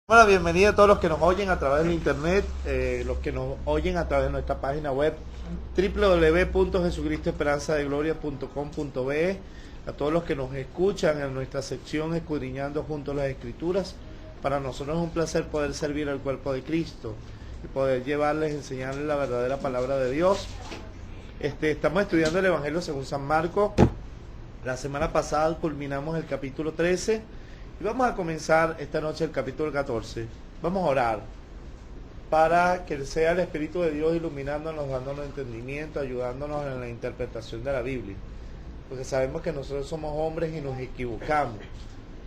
Bueno, bienvenida a todos los que nos oyen a través de internet, los que nos oyen a través de nuestra página web www.jesucristoesperanzadegloria.com.be, a todos los que nos escuchan en nuestra sección Escudriñando Juntos las Escrituras. Para nosotros es un placer poder servir al cuerpo de Cristo y poder llevarles, enseñarles la verdadera palabra de Dios. Estamos estudiando el Evangelio según San Marcos. La semana pasada culminamos el capítulo 13 y vamos a comenzar esta noche el capítulo 14. Vamos a orar para que sea el Espíritu de Dios iluminándonos, dándonos entendimiento, ayudándonos en la interpretación de la Biblia. Porque sabemos que nosotros somos hombres y nos equivocamos,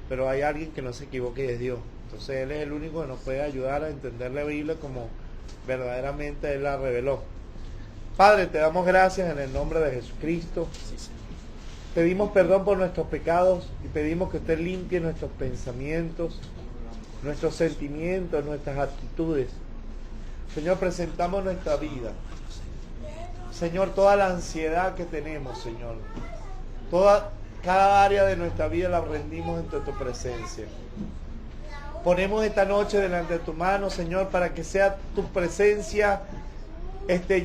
pero hay alguien que no se equivoca y es Dios. Entonces Él es el único que nos puede ayudar a entender la Biblia como verdaderamente Él la reveló. Padre, te damos gracias en el nombre de Jesucristo. Pedimos perdón por nuestros pecados y pedimos que usted limpie nuestros pensamientos, nuestros sentimientos, nuestras actitudes. Señor, presentamos nuestra vida. Señor, toda la ansiedad que tenemos, Señor. Cada área de nuestra vida la rendimos ante tu presencia. Ponemos esta noche delante de tu mano, Señor, para que sea tu presencia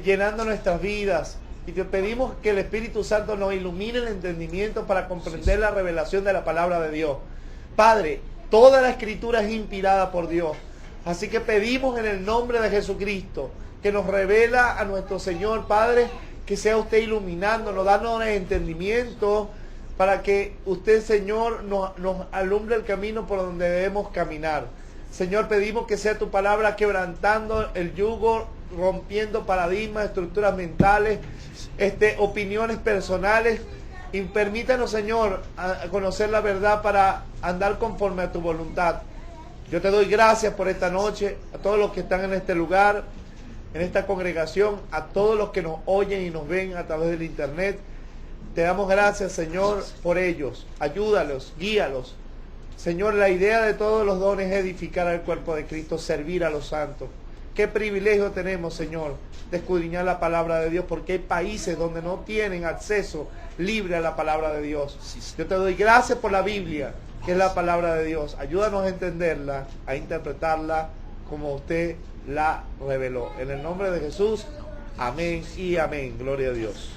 llenando nuestras vidas. Y te pedimos que el Espíritu Santo nos ilumine el entendimiento para comprender la revelación de la palabra de Dios. Padre, toda la Escritura es inspirada por Dios. Así que pedimos en el nombre de Jesucristo que nos revela a nuestro Señor, Padre, que sea usted iluminándonos, dándonos entendimiento para que usted, Señor, nos alumbre el camino por donde debemos caminar. Señor, pedimos que sea tu palabra quebrantando el yugo, rompiendo paradigmas, estructuras mentales, opiniones personales, y permítanos, Señor, a conocer la verdad para andar conforme a tu voluntad. Yo te doy gracias por esta noche, a todos los que están en este lugar, en esta congregación, a todos los que nos oyen y nos ven a través del internet. Te damos gracias, Señor, por ellos. Ayúdalos, guíalos. Señor, la idea de todos los dones es edificar al cuerpo de Cristo, servir a los santos. Qué privilegio tenemos, Señor, de escudriñar la palabra de Dios, porque hay países donde no tienen acceso libre a la palabra de Dios. Yo te doy gracias por la Biblia, que es la palabra de Dios. Ayúdanos a entenderla, a interpretarla como usted la reveló. En el nombre de Jesús, amén y amén. Gloria a Dios.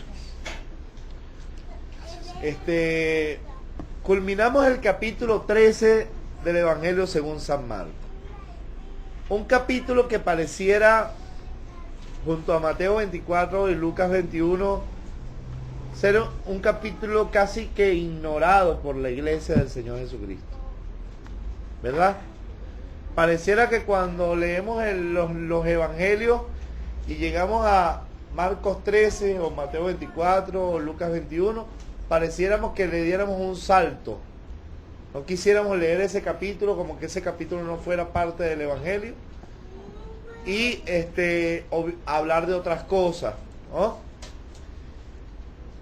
Culminamos el capítulo 13 del Evangelio según San Marcos. Un capítulo que pareciera, junto a Mateo 24 y Lucas 21, ser un capítulo casi que ignorado por la iglesia del Señor Jesucristo. ¿Verdad? Pareciera que cuando leemos los evangelios y llegamos a Marcos 13 o Mateo 24 o Lucas 21, pareciéramos que le diéramos un salto. No quisiéramos leer ese capítulo como que ese capítulo no fuera parte del Evangelio y hablar de otras cosas, ¿no?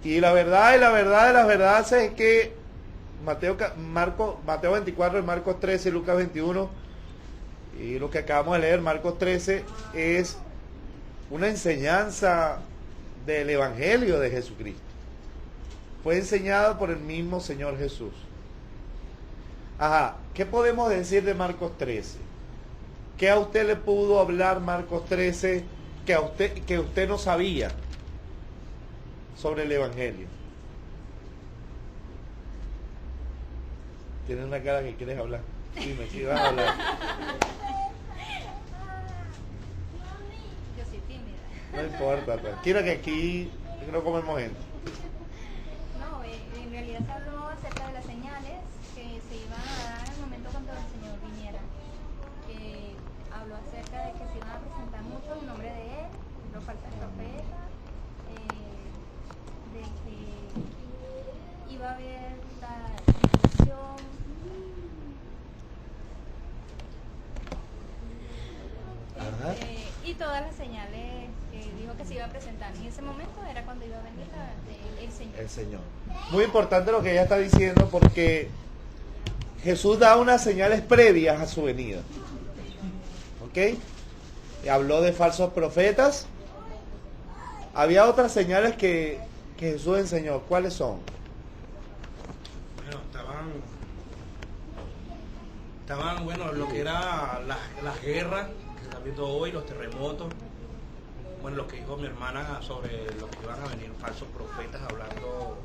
Y la verdad es que Mateo 24 y Marcos 13 y Lucas 21 y lo que acabamos de leer, Marcos 13, es una enseñanza del Evangelio de Jesucristo. Fue enseñado por el mismo Señor Jesús. Ajá, ¿qué podemos decir de Marcos 13? ¿Qué a usted le pudo hablar Marcos 13 que usted no sabía sobre el Evangelio? Tienes una cara que quieres hablar. Dime, ¿qué vas a hablar? Yo soy tímida. No importa, tranquila que aquí no comemos gente. No, en realidad se habló acerca de las señales que se iban a dar en el momento cuando el Señor viniera. Que habló acerca de que se iban a presentar muchos en nombre de Él, los falsos profetas, de que iba a haber la división. Y todas las señales que dijo que se iba a presentar en ese momento era cuando iba a venir el Señor. El Señor. Muy importante lo que ella está diciendo porque Jesús da unas señales previas a su venida. ¿Ok? Y habló de falsos profetas. Había otras señales que Jesús enseñó. ¿Cuáles son? Bueno, estaban, bueno, lo que era las guerras que se están viendo hoy, los terremotos, bueno, lo que dijo mi hermana sobre lo que iban a venir falsos profetas hablando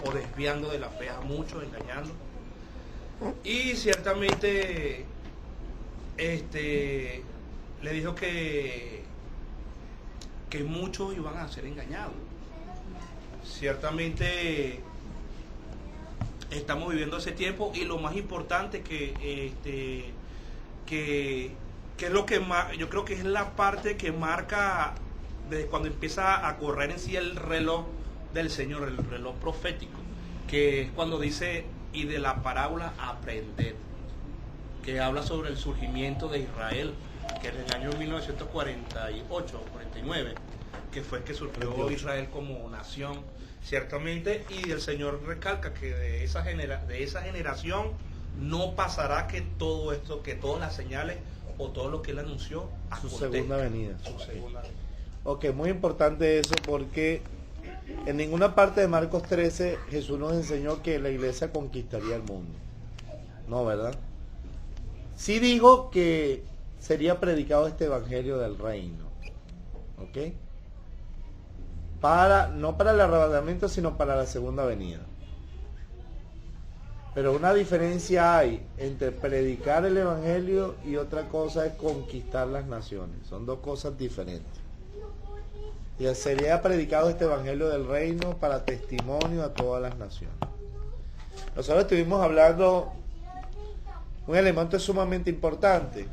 o desviando de la fe a muchos, engañando. Y ciertamente le dijo que muchos iban a ser engañados. Ciertamente estamos viviendo ese tiempo y lo más importante que es lo que yo creo que es la parte que marca desde cuando empieza a correr en sí el reloj del Señor, el reloj profético, que es cuando dice y de la parábola aprender, que habla sobre el surgimiento de Israel, que en el año 1948 49, que fue que surgió Israel como nación, ciertamente, y el Señor recalca que de esa generación no pasará que todo esto, que todas las señales o todo lo que él anunció su segunda venida. Su segunda venida. Ok, muy importante eso, porque en ninguna parte de Marcos 13 Jesús nos enseñó que la iglesia conquistaría el mundo. No, ¿verdad? Sí dijo que sería predicado este evangelio del reino. ¿Ok? No para el arrebatamiento, sino para la segunda venida. Pero una diferencia hay entre predicar el evangelio y otra cosa es conquistar las naciones. Son dos cosas diferentes. Y sería predicado este evangelio del reino para testimonio a todas las naciones. Nosotros estuvimos hablando un elemento sumamente importante,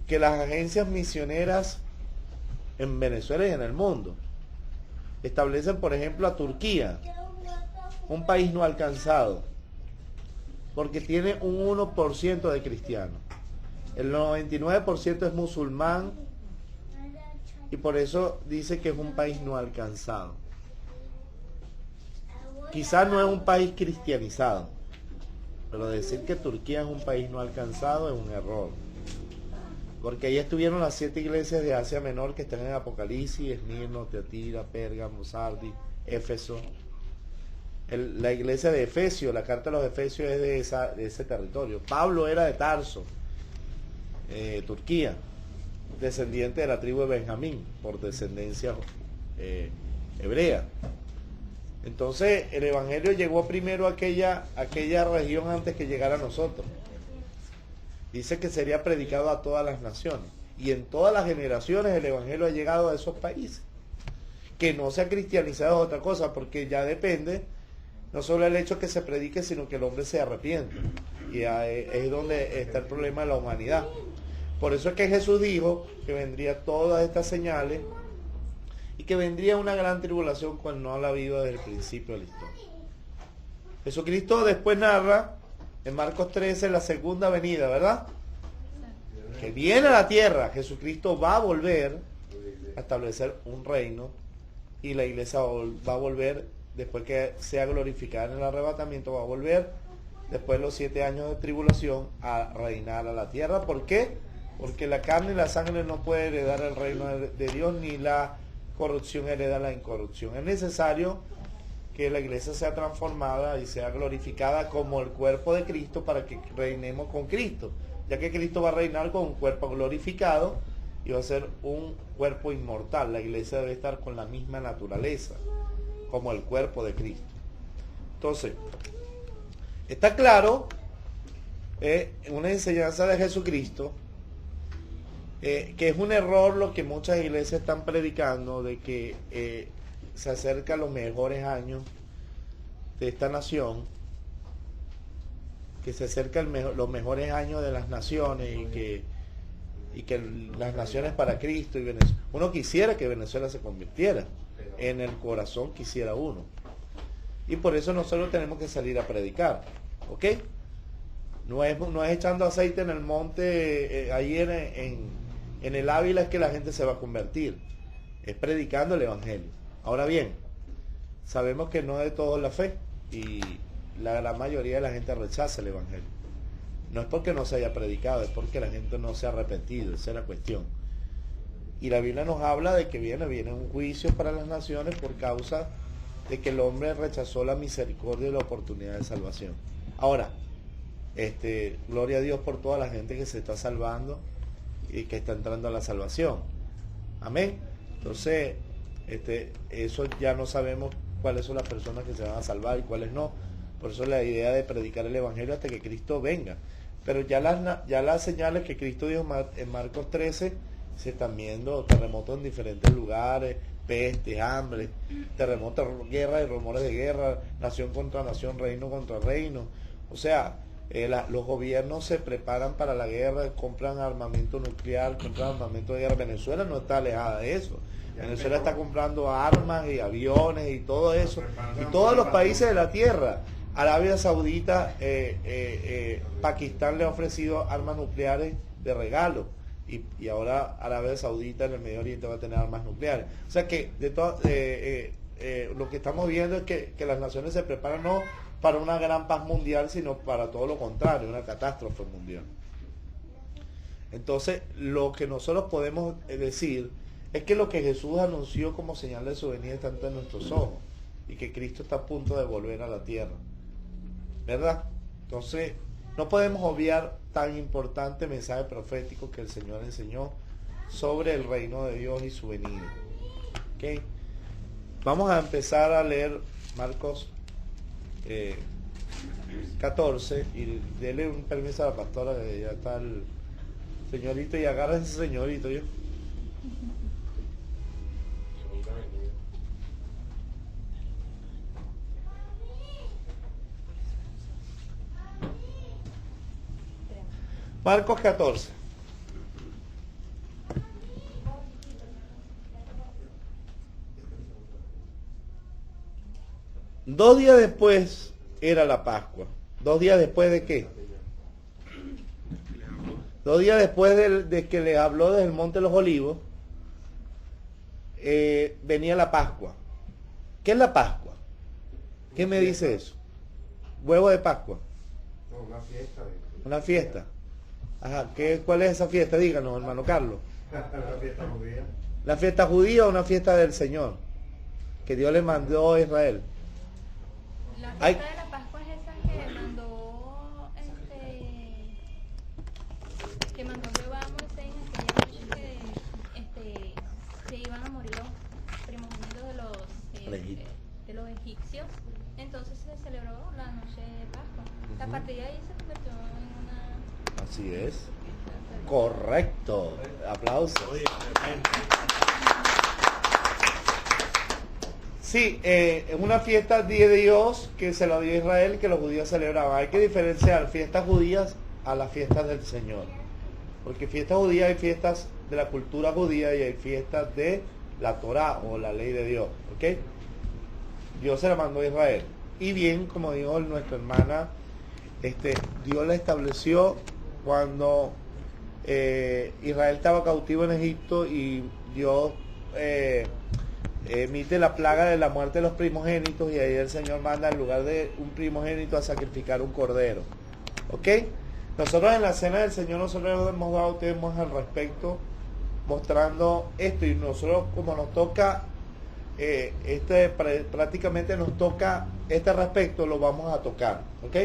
que las agencias misioneras en Venezuela y en el mundo establecen, por ejemplo, a Turquía, un país no alcanzado, porque tiene un 1% de cristianos. El 99% es musulmán y por eso dice que es un país no alcanzado. Quizás no es un país cristianizado, pero decir que Turquía es un país no alcanzado es un error. Porque ahí estuvieron las 7 iglesias de Asia Menor que están en Apocalipsis: Esmirno, Teatira, Pérgamo, Sardis, Éfeso. La iglesia de Efesio, la carta a los Efesios es de ese territorio. Pablo era de Tarso, Turquía, descendiente de la tribu de Benjamín, por descendencia hebrea. Entonces el evangelio llegó primero a aquella región antes que llegara a nosotros. Dice que sería predicado a todas las naciones. Y en todas las generaciones el evangelio ha llegado a esos países. Que no se ha cristianizado es otra cosa, porque ya depende no solo el hecho que se predique, sino que el hombre se arrepiente. Y es donde está el problema de la humanidad. Por eso es que Jesús dijo que vendría todas estas señales y que vendría una gran tribulación cual no la ha habido desde el principio de la historia. Jesucristo después narra en Marcos 13 la segunda venida, ¿verdad? Que viene a la tierra. Jesucristo va a volver a establecer un reino y la iglesia va a volver después que sea glorificada en el arrebatamiento, va a volver después de los 7 años de tribulación a reinar a la tierra. ¿Por qué? Porque la carne y la sangre no puede heredar el reino de Dios, ni la corrupción hereda la incorrupción. Es necesario que la iglesia sea transformada y sea glorificada como el cuerpo de Cristo para que reinemos con Cristo, ya que Cristo va a reinar con un cuerpo glorificado y va a ser un cuerpo inmortal. La iglesia debe estar con la misma naturaleza como el cuerpo de Cristo. Entonces, está claro, una enseñanza de Jesucristo, que es un error lo que muchas iglesias están predicando, de que se acercan los mejores años de esta nación, que se acercan los mejores años de las naciones y que las naciones para Cristo y Venezuela. Uno quisiera que Venezuela se convirtiera, en el corazón quisiera uno, y por eso nosotros tenemos que salir a predicar, ¿ok? No es echando aceite en el monte, ahí en el Ávila es que la gente se va a convertir, es predicando el evangelio. Ahora bien, sabemos que no es de todos la fe y la gran mayoría de la gente rechaza el evangelio. No es porque no se haya predicado, es porque la gente no se ha arrepentido, esa es la cuestión. Y la Biblia nos habla de que viene un juicio para las naciones por causa de que el hombre rechazó la misericordia y la oportunidad de salvación. Ahora, Gloria a Dios por toda la gente que se está salvando y que está entrando a la salvación. Amén. Entonces, eso ya no sabemos cuáles son las personas que se van a salvar y cuáles no. Por eso la idea de predicar el Evangelio hasta que Cristo venga. Pero ya las señales que Cristo dijo en Marcos 13 se están viendo: terremotos en diferentes lugares, pestes, hambre, terremotos, guerra y rumores de guerra, nación contra nación, reino contra reino. O sea, los gobiernos se preparan para la guerra, compran armamento nuclear, compran armamento de guerra. Venezuela no está alejada de eso. Venezuela está comprando armas y aviones y todo eso. Y todos los países de la tierra. Arabia Saudita, Pakistán le ha ofrecido armas nucleares de regalo. Y ahora Arabia Saudita en el Medio Oriente va a tener armas nucleares. O sea que lo que estamos viendo es que las naciones se preparan no para una gran paz mundial, sino para todo lo contrario, una catástrofe mundial. Entonces, lo que nosotros podemos decir es que lo que Jesús anunció como señal de su venida está ante nuestros ojos, y que Cristo está a punto de volver a la tierra, ¿verdad? Entonces, no podemos obviar tan importante mensaje profético que el Señor enseñó sobre el reino de Dios y su venida. ¿Okay? Vamos a empezar a leer Marcos 14, y dele un permiso a la pastora, que ya está el señorito, y agarra ese señorito yo. Marcos 14. Dos días después era la Pascua. ¿2 días después de qué? 2 días después de que les habló desde el Monte de los Olivos, venía la Pascua. ¿Qué es la Pascua? ¿Qué me dice eso? ¿Huevo de Pascua? No, una fiesta. Una fiesta. Ajá, ¿cuál es esa fiesta? Díganos, hermano Carlos. La fiesta judía. ¿La fiesta judía o una fiesta del Señor? Que Dios le mandó a Israel. La fiesta de la Pascua es esa que mandó Jehová a Moisés en aquella noche que se iban a morir los primogénitos de los egipcios. Entonces se celebró la noche de Pascua. A partir de ahí se convirtió en una... Así es. Correcto. Aplausos. Sí, es una fiesta de Dios que se la dio a Israel, que los judíos celebraban. Hay que diferenciar fiestas judías a las fiestas del Señor. Porque fiestas judías hay fiestas de la cultura judía y hay fiestas de la Torá o la ley de Dios. ¿Ok? Dios se la mandó a Israel. Y bien, como dijo nuestra hermana, Dios la estableció cuando Israel estaba cautivo en Egipto, y Dios emite la plaga de la muerte de los primogénitos, y ahí el Señor manda en lugar de un primogénito a sacrificar un cordero. ¿Ok? Nosotros en la cena del Señor, nosotros hemos dado temas al respecto, mostrando esto, y nosotros, como nos toca, prácticamente nos toca este respecto, lo vamos a tocar. ¿Ok?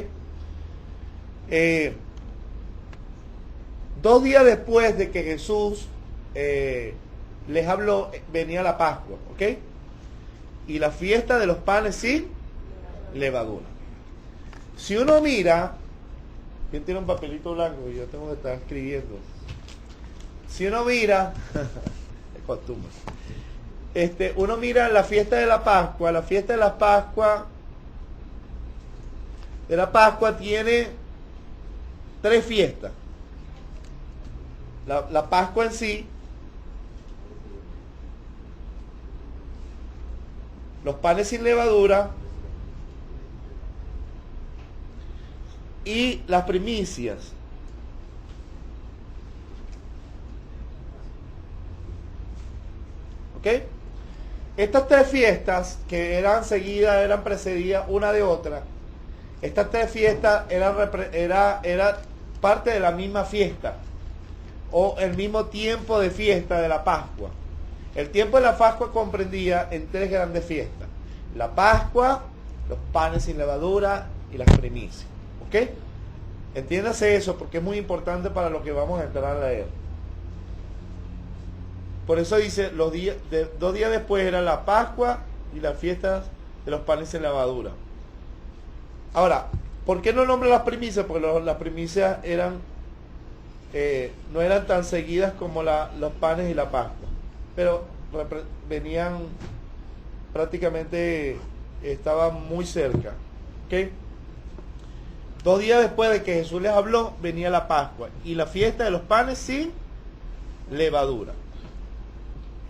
2 días después de que Jesús les habló, venía la Pascua, ¿ok? Y la fiesta de los panes sin levadura. Si uno mira, ¿quién tiene un papelito blanco? Yo tengo que estar escribiendo. Si uno mira, es costumbre. Uno mira la fiesta de la Pascua. La fiesta de la Pascua tiene 3 fiestas. La Pascua en sí, los panes sin levadura y las primicias. ¿Ok? Estas 3 fiestas que eran precedidas una de otra. Estas 3 fiestas era parte de la misma fiesta, o el mismo tiempo de fiesta de la Pascua. El tiempo de la Pascua comprendía en 3 grandes fiestas: la Pascua, los panes sin levadura y las primicias. ¿Ok? Entiéndase eso porque es muy importante para lo que vamos a entrar a leer. Por eso dice, 2 días después era la Pascua y las fiestas de los panes sin levadura. Ahora, ¿por qué no nombra las primicias? Porque las primicias eran no eran tan seguidas como los panes y la Pascua, pero venían prácticamente, estaban muy cerca. ¿Okay? 2 días después de que Jesús les habló, venía la Pascua y la fiesta de los panes sin levadura.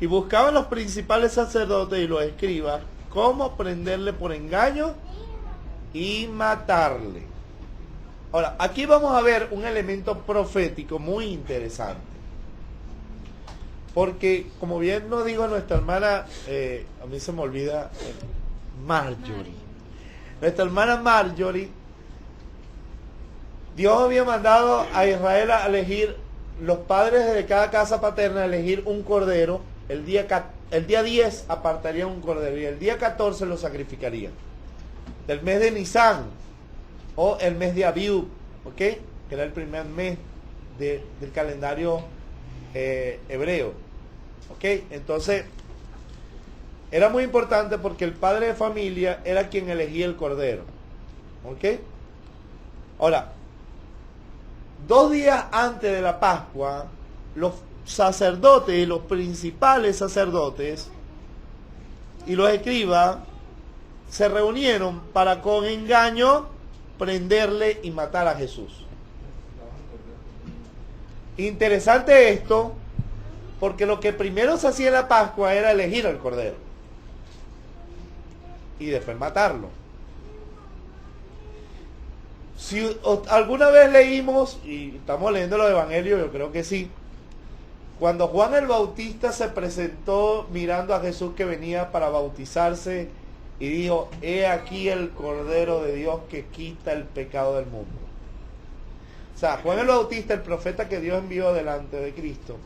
Y buscaban los principales sacerdotes y los escribas cómo prenderle por engaño y matarle. Ahora, aquí vamos a ver un elemento profético muy interesante. Porque, como bien nos dijo nuestra hermana, a mí se me olvida, Marjorie. Nuestra hermana Marjorie, Dios había mandado a Israel a elegir, los padres de cada casa paterna, a elegir un cordero. El día 10 apartarían un cordero y el día 14 lo sacrificarían. Del mes de Nisan o el mes de Abiú, ¿ok? Que era el primer mes del calendario hebreo, ¿ok? Entonces, era muy importante porque el padre de familia era quien elegía el cordero, ¿ok? Ahora, 2 días antes de la Pascua, los sacerdotes y los principales sacerdotes y los escribas se reunieron para con engaño prenderle y matar a Jesús. Interesante esto, porque lo que primero se hacía en la Pascua era elegir al cordero y después matarlo. Si alguna vez leímos, y estamos leyendo los evangelios, yo creo que sí, cuando Juan el Bautista se presentó mirando a Jesús que venía para bautizarse y dijo, he aquí el Cordero de Dios que quita el pecado del mundo. O sea, Juan el Bautista, el profeta que Dios envió delante de Cristo,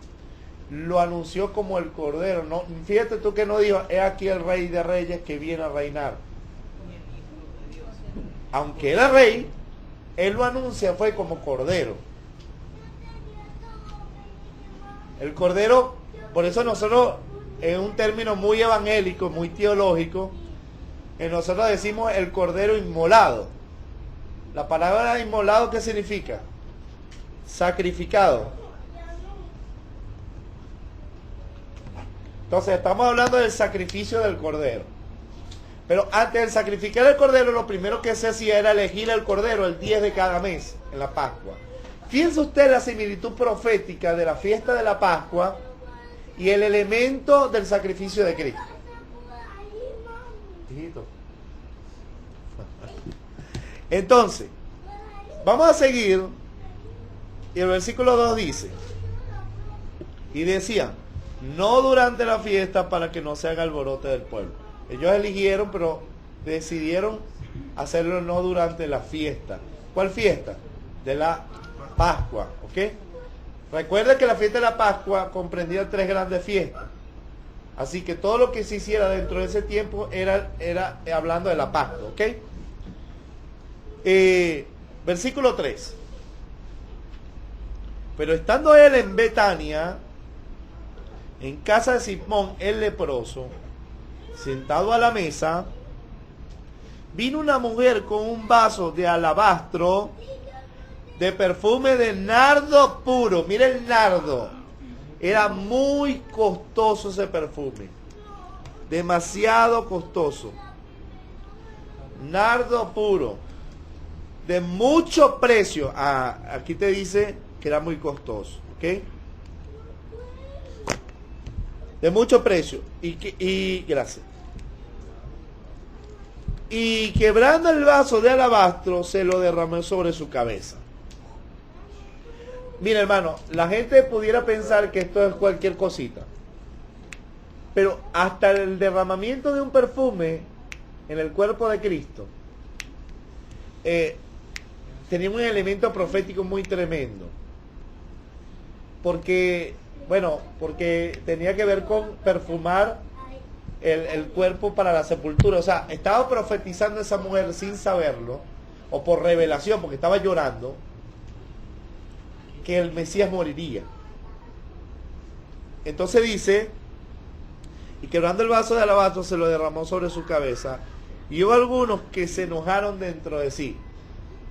lo anunció como el Cordero. No, fíjate tú que no dijo, he aquí el Rey de Reyes que viene a reinar. Aunque era rey, él lo anuncia fue como Cordero. El Cordero, por eso nosotros, en un término muy evangélico, muy teológico, nosotros decimos el Cordero inmolado. La palabra inmolado, ¿qué significa? Sacrificado. Entonces estamos hablando del sacrificio del Cordero. Pero antes de sacrificar el Cordero, lo primero que se hacía era elegir el Cordero el 10 de cada mes, en la Pascua. Fíjense usted la similitud profética de la fiesta de la Pascua y el elemento del sacrificio de Cristo. Hijito. Entonces, vamos a seguir. Y el versículo 2 dice, y decían, no durante la fiesta para que no se haga alborote del pueblo. Ellos eligieron, pero decidieron hacerlo no durante la fiesta. ¿Cuál fiesta? De la Pascua, ¿ok? Recuerda que la fiesta de la Pascua comprendía 3 grandes fiestas. Así que todo lo que se hiciera dentro de ese tiempo era hablando de la Pascua, ¿ok? Versículo 3. Pero estando él en Betania, en casa de Simón el leproso, sentado a la mesa, vino una mujer con un vaso de alabastro de perfume de nardo puro. Mira el nardo. Era muy costoso ese perfume. Demasiado costoso. Nardo puro. De mucho precio. Aquí te dice que era muy costoso. ¿Ok? De mucho precio. Gracias. Y quebrando el vaso de alabastro, se lo derramó sobre su cabeza. Mira, hermano, la gente pudiera pensar que esto es cualquier cosita. Pero hasta el derramamiento de un perfume en el cuerpo de Cristo tenía un elemento profético muy tremendo. Porque tenía que ver con perfumar el cuerpo para la sepultura. O sea, estaba profetizando esa mujer sin saberlo, o por revelación, porque estaba llorando, que el Mesías moriría. Entonces dice, y quebrando el vaso de alabastro se lo derramó sobre su cabeza, y hubo algunos que se enojaron dentro de sí.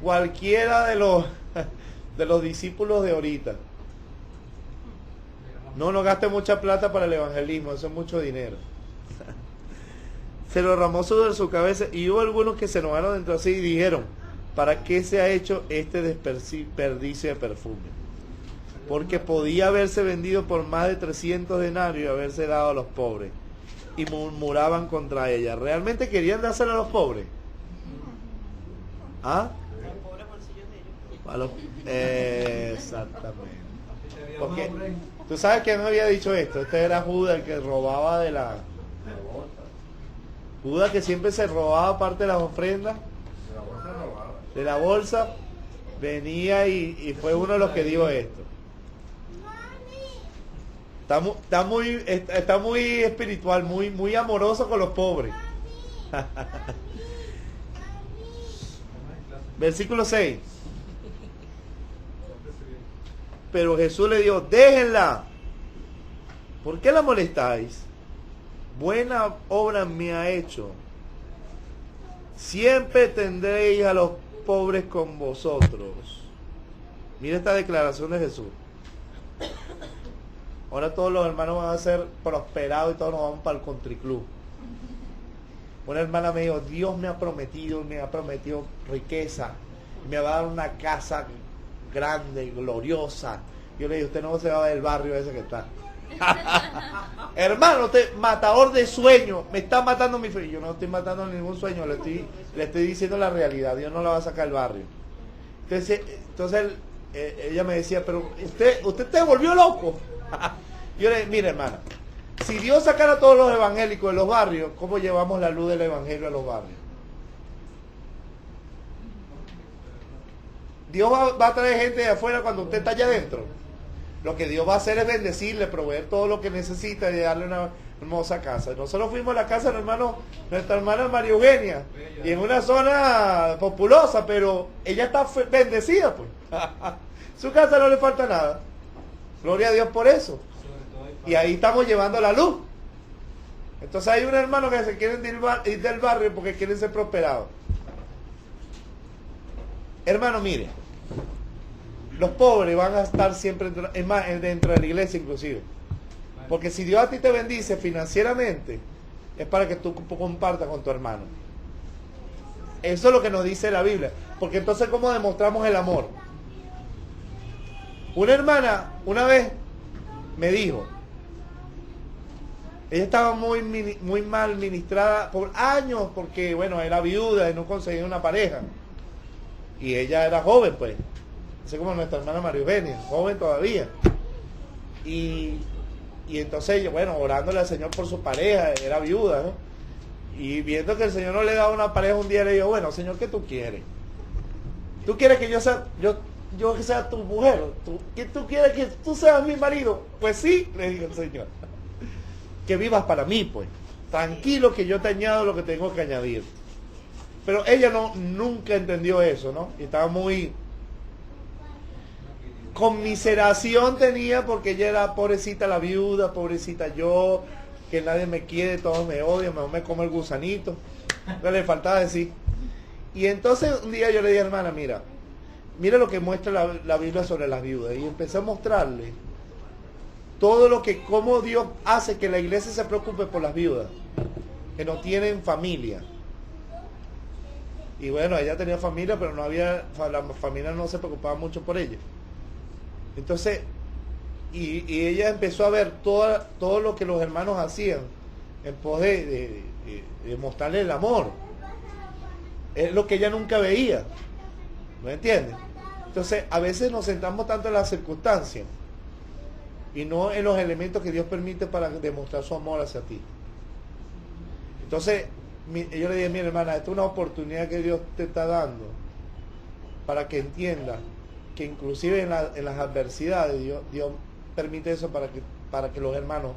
Cualquiera de los discípulos de ahorita. No gaste mucha plata para el evangelismo, eso es mucho dinero. Se lo derramó sobre su cabeza, y hubo algunos que se enojaron dentro de sí y dijeron, ¿para qué se ha hecho este desperdicio de perfume? Porque podía haberse vendido por más de 300 denarios y haberse dado a los pobres. Y murmuraban contra ella. ¿Realmente querían dárselo a los pobres? ¿Ah? Exactamente. Porque tú sabes quién me había dicho esto. Este era Judas, el que robaba de la... Judas, que siempre se robaba parte de las ofrendas de la bolsa, venía y fue uno de los que dijo esto. Está muy espiritual, muy amoroso con los pobres. Versículo 6. Pero Jesús le dijo, déjenla. ¿Por qué la molestáis? Buena obra me ha hecho. Siempre tendréis a los pobres con vosotros. Mira esta declaración de Jesús. Ahora todos los hermanos van a ser prosperados y todos nos vamos para el country club. Una hermana me dijo, Dios me ha prometido riqueza. Me va a dar una casa grande, gloriosa. Yo le dije, usted no se va del barrio ese que está. Hermano, usted, matador de sueños, me está matando mi fe. Yo no estoy matando ningún sueño, le estoy diciendo la realidad. Dios no la va a sacar del barrio. Entonces ella me decía, pero usted te volvió loco. Yo le dije, mire hermana, si Dios sacara a todos los evangélicos de los barrios, ¿cómo llevamos la luz del evangelio a los barrios? Dios va a traer gente de afuera cuando usted está allá adentro. Lo que Dios va a hacer es bendecirle, proveer todo lo que necesita y darle una hermosa casa. Nosotros fuimos a la casa de nuestra hermana María Eugenia, y en una zona populosa, pero ella está bendecida, pues. Su casa no le falta nada. Gloria a Dios por eso. Y ahí estamos llevando la luz. Entonces hay un hermano que se quieren ir del barrio porque quieren ser prosperados. Hermano, mire, los pobres van a estar siempre, es más, dentro de la iglesia inclusive. Porque si Dios a ti te bendice financieramente, es para que tú compartas con tu hermano. Eso es lo que nos dice la Biblia. Porque entonces, ¿cómo demostramos el amor? Una hermana, una vez, me dijo, ella estaba muy mal ministrada por años, porque, bueno, era viuda y no conseguía una pareja. Y ella era joven, pues. Así como nuestra hermana María Eugenia, joven todavía. Y entonces, bueno, orándole al Señor por su pareja, era viuda, ¿no? Y viendo que el Señor no le daba una pareja, un día le dijo, bueno, Señor, ¿qué tú quieres? ¿Tú quieres que yo sea tu mujer? ¿Tú quieres que tú seas mi marido? Pues sí, le dijo el Señor. Que vivas para mí, pues. Tranquilo que yo te añado lo que tengo que añadir. Pero ella nunca entendió eso, ¿no? Y estaba muy... conmiseración tenía porque ella era pobrecita la viuda, pobrecita yo, que nadie me quiere, todos me odian, mejor me come el gusanito. No le faltaba decir. Y entonces un día yo le dije, hermana, mira lo que muestra la Biblia sobre las viudas. Y empecé a mostrarle todo cómo Dios hace que la iglesia se preocupe por las viudas, que no tienen familia. Y bueno, ella tenía familia, pero la familia no se preocupaba mucho por ella. Entonces, y ella empezó a ver todo lo que los hermanos hacían en pos de mostrarle el amor. Es lo que ella nunca veía. ¿Me entiendes? Entonces, a veces nos centramos tanto en las circunstancias y no en los elementos que Dios permite para demostrar su amor hacia ti. Entonces, yo le dije, mira hermana, esta es una oportunidad que Dios te está dando para que entiendas que inclusive en las adversidades Dios permite eso para que los hermanos,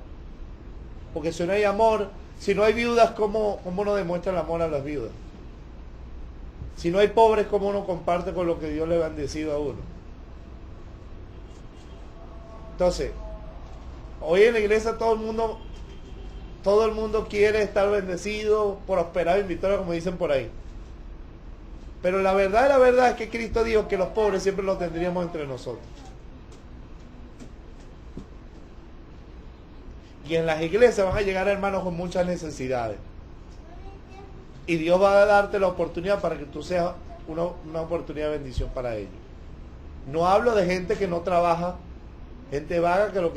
porque si no hay amor, si no hay viudas, ¿cómo uno demuestra el amor a las viudas? Si no hay pobres, ¿cómo uno comparte con lo que Dios le ha bendecido a uno? Entonces, hoy en la iglesia todo el mundo quiere estar bendecido, prosperar en victoria, como dicen por ahí. Pero la verdad es que Cristo dijo que los pobres siempre los tendríamos entre nosotros. Y en las iglesias van a llegar hermanos con muchas necesidades. Y Dios va a darte la oportunidad para que tú seas una oportunidad de bendición para ellos. No hablo de gente que no trabaja, gente vaga que lo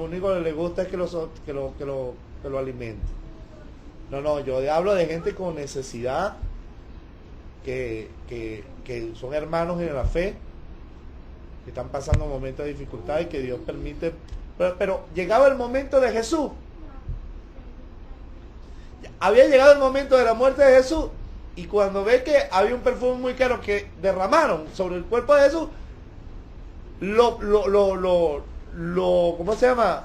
único que le gusta es que lo alimente. No, yo hablo de gente con necesidad, que son hermanos en la fe, que están pasando momentos de dificultad y que Dios permite. Pero llegaba el momento de Jesús. Había llegado el momento de la muerte de Jesús, y cuando ve que había un perfume muy caro que derramaron sobre el cuerpo de Jesús, ¿cómo se llama?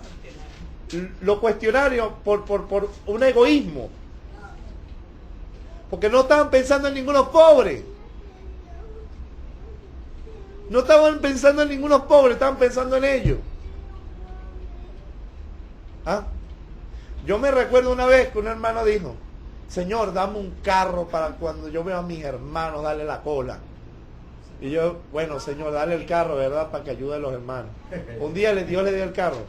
Lo cuestionaron por un egoísmo. Porque no estaban pensando en ninguno pobre. No estaban pensando en ninguno pobre, estaban pensando en ellos. ¿Ah? Yo me recuerdo una vez que un hermano dijo: Señor, dame un carro para cuando yo veo a mis hermanos darle la cola. Y yo, bueno, Señor, dale el carro, ¿verdad? Para que ayude a los hermanos. Un día Dios le dio el carro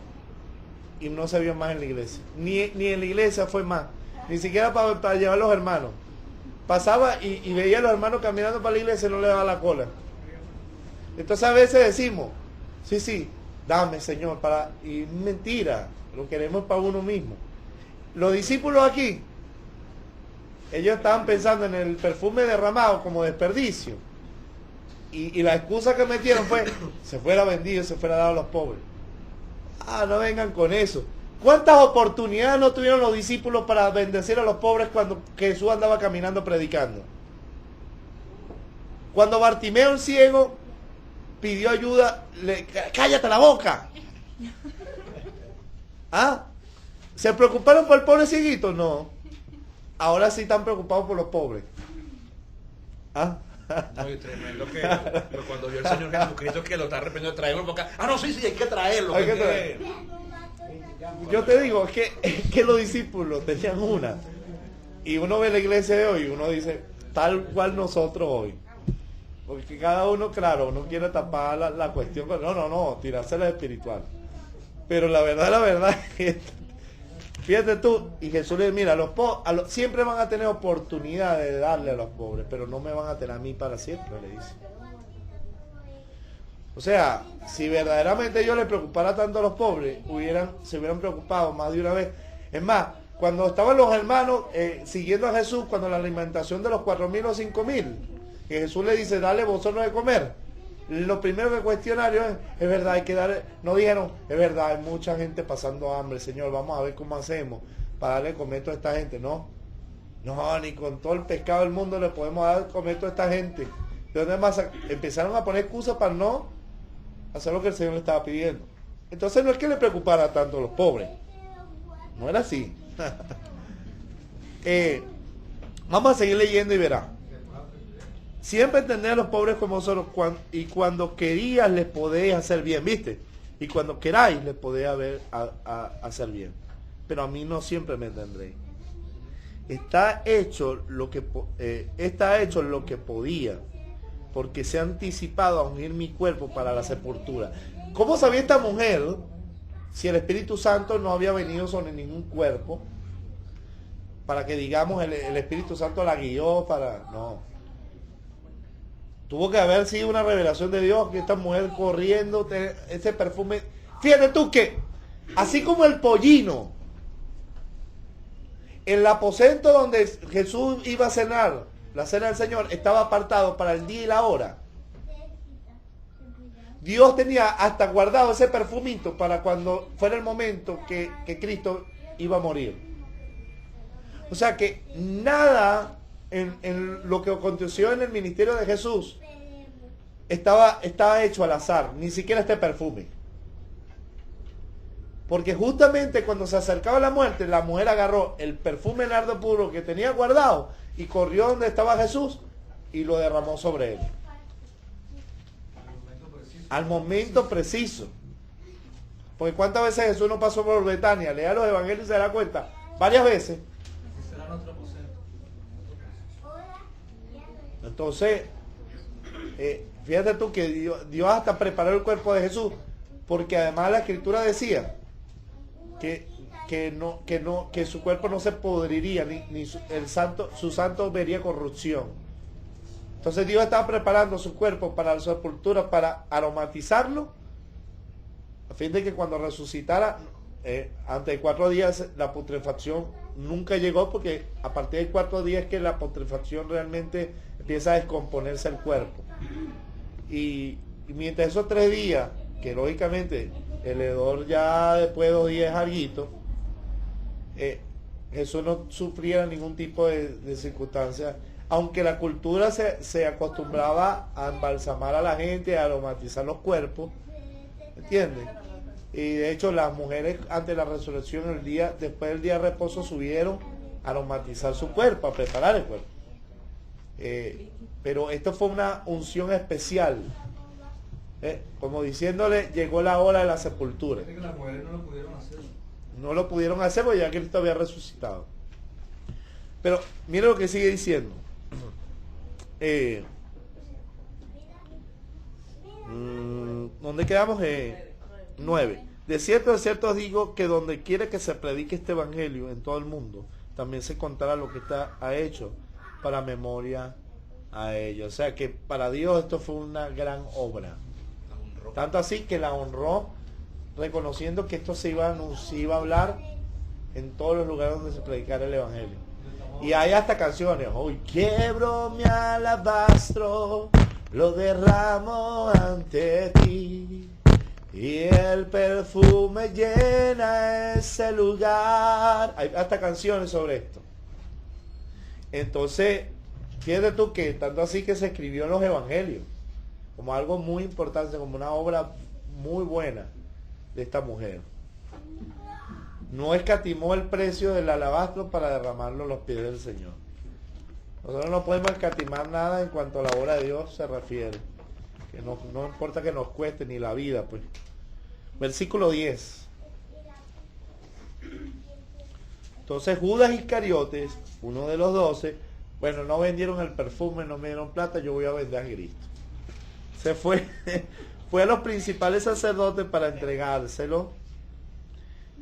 y no se vio más en la iglesia. Ni en la iglesia fue más. Ni siquiera para llevar a los hermanos. Pasaba y veía a los hermanos caminando para la iglesia y no le daba la cola. Entonces a veces decimos: sí, dame, Señor, y mentira, lo queremos para uno mismo. Los discípulos aquí, ellos estaban pensando en el perfume derramado como desperdicio. Y la excusa que metieron fue: se fuera vendido, se fuera dado a los pobres. No vengan con eso. ¿Cuántas oportunidades no tuvieron los discípulos para bendecir a los pobres cuando Jesús andaba caminando predicando? Cuando Bartimeo, el ciego, pidió ayuda, ¡cállate la boca! ¿Se preocuparon por el pobre cieguito? No. Ahora sí están preocupados por los pobres. No, y tremendo que cuando vio el Señor Jesucristo que lo está arrepentiendo de traerlo por acá. No, sí, hay que traerlo. Hay que traerlo. Yo te digo, es que los discípulos tenían una. Y uno ve la iglesia de hoy y uno dice, tal cual nosotros hoy. Porque cada uno, claro, uno quiere tapar la cuestión. No, tirársela espiritual. Pero la verdad es que, fíjate tú, y Jesús le dice: mira, siempre van a tener oportunidad de darle a los pobres, pero no me van a tener a mí para siempre, le dice. O sea, si verdaderamente yo les preocupara tanto a los pobres, se hubieran preocupado más de una vez. Es más, cuando estaban los hermanos siguiendo a Jesús, cuando la alimentación de los 4.000 o 5.000, que Jesús le dice: dale vosotros de comer, lo primero que cuestionaron es verdad, hay que dar. No dijeron: es verdad, hay mucha gente pasando hambre, Señor, vamos a ver cómo hacemos para darle comer a toda esta gente. No, ni con todo el pescado del mundo le podemos dar comer a toda esta gente. ¿De dónde más? Empezaron a poner excusas para no hacer lo que el Señor le estaba pidiendo. Entonces no es que le preocupara tanto a los pobres, no era así. Vamos a seguir leyendo y verá. Siempre entender a los pobres como vosotros, y cuando querías les podéis hacer bien, ¿viste? Y cuando queráis les podéis hacer bien. Pero a mí no siempre me entendréis. Está hecho lo que podía, porque se ha anticipado a unir mi cuerpo para la sepultura. ¿Cómo sabía esta mujer si el Espíritu Santo no había venido sobre ningún cuerpo? Para que digamos el Espíritu Santo la guió para... No. Tuvo que haber sido una revelación de Dios, que esta mujer corriendo, ese perfume. Fíjate tú que, así como el pollino, el aposento donde Jesús iba a cenar, la cena del Señor, estaba apartado para el día y la hora. Dios tenía hasta guardado ese perfumito para cuando fuera el momento que Cristo iba a morir. O sea que nada en lo que aconteció en el ministerio de Jesús estaba hecho al azar, ni siquiera este perfume. Porque justamente cuando se acercaba la muerte, la mujer agarró el perfume nardo puro que tenía guardado y corrió donde estaba Jesús y lo derramó sobre él. Al momento preciso. Porque ¿cuántas veces Jesús no pasó por Betania? Lea los evangelios y se da cuenta. Varias veces. Entonces, fíjate tú que Dios hasta preparó el cuerpo de Jesús, porque además la escritura decía que su cuerpo no se podriría, ni su santo vería corrupción. Entonces Dios estaba preparando su cuerpo para la sepultura, para aromatizarlo, a fin de que cuando resucitara, antes de 4 días, la putrefacción nunca llegó, porque a partir de 4 días es que la putrefacción realmente empieza a descomponerse el cuerpo. Y mientras esos 3 días, que lógicamente el hedor ya después de 2 días es alguito, Jesús no sufriera ningún tipo de circunstancia, aunque la cultura se acostumbraba a embalsamar a la gente, a aromatizar los cuerpos, ¿entiendes? Y de hecho las mujeres ante la resurrección, después del día de reposo, subieron a aromatizar su cuerpo, a preparar el cuerpo. Pero esto fue una unción especial, como diciéndole, llegó la hora de la sepultura. Es que las mujeres no lo pudieron hacer. No lo pudieron hacer porque ya Cristo había resucitado. Pero mire lo que sigue diciendo. ¿Dónde quedamos? 9. De cierto os digo que donde quiera que se predique este evangelio en todo el mundo, también se contará lo que ha hecho para memoria a ellos. O sea que para Dios esto fue una gran obra. Tanto así que la honró, reconociendo que esto se iba a hablar en todos los lugares donde se predicara el evangelio. Y hay hasta canciones. Hoy quiebro mi alabastro, lo derramo ante ti, y el perfume llena ese lugar. Hay hasta canciones sobre esto. Entonces, fíjate tú que tanto así que se escribió en los evangelios como algo muy importante, como una obra muy buena de esta mujer. No escatimó el precio del alabastro para derramarlo a los pies del Señor. Nosotros no podemos escatimar nada en cuanto a la obra de Dios se refiere. Que no importa que nos cueste ni la vida, pues. Versículo 10. Entonces Judas Iscariotes, uno de los 12, bueno, no vendieron el perfume, no me dieron plata, yo voy a vender a Cristo. Se fue a los principales sacerdotes para entregárselo.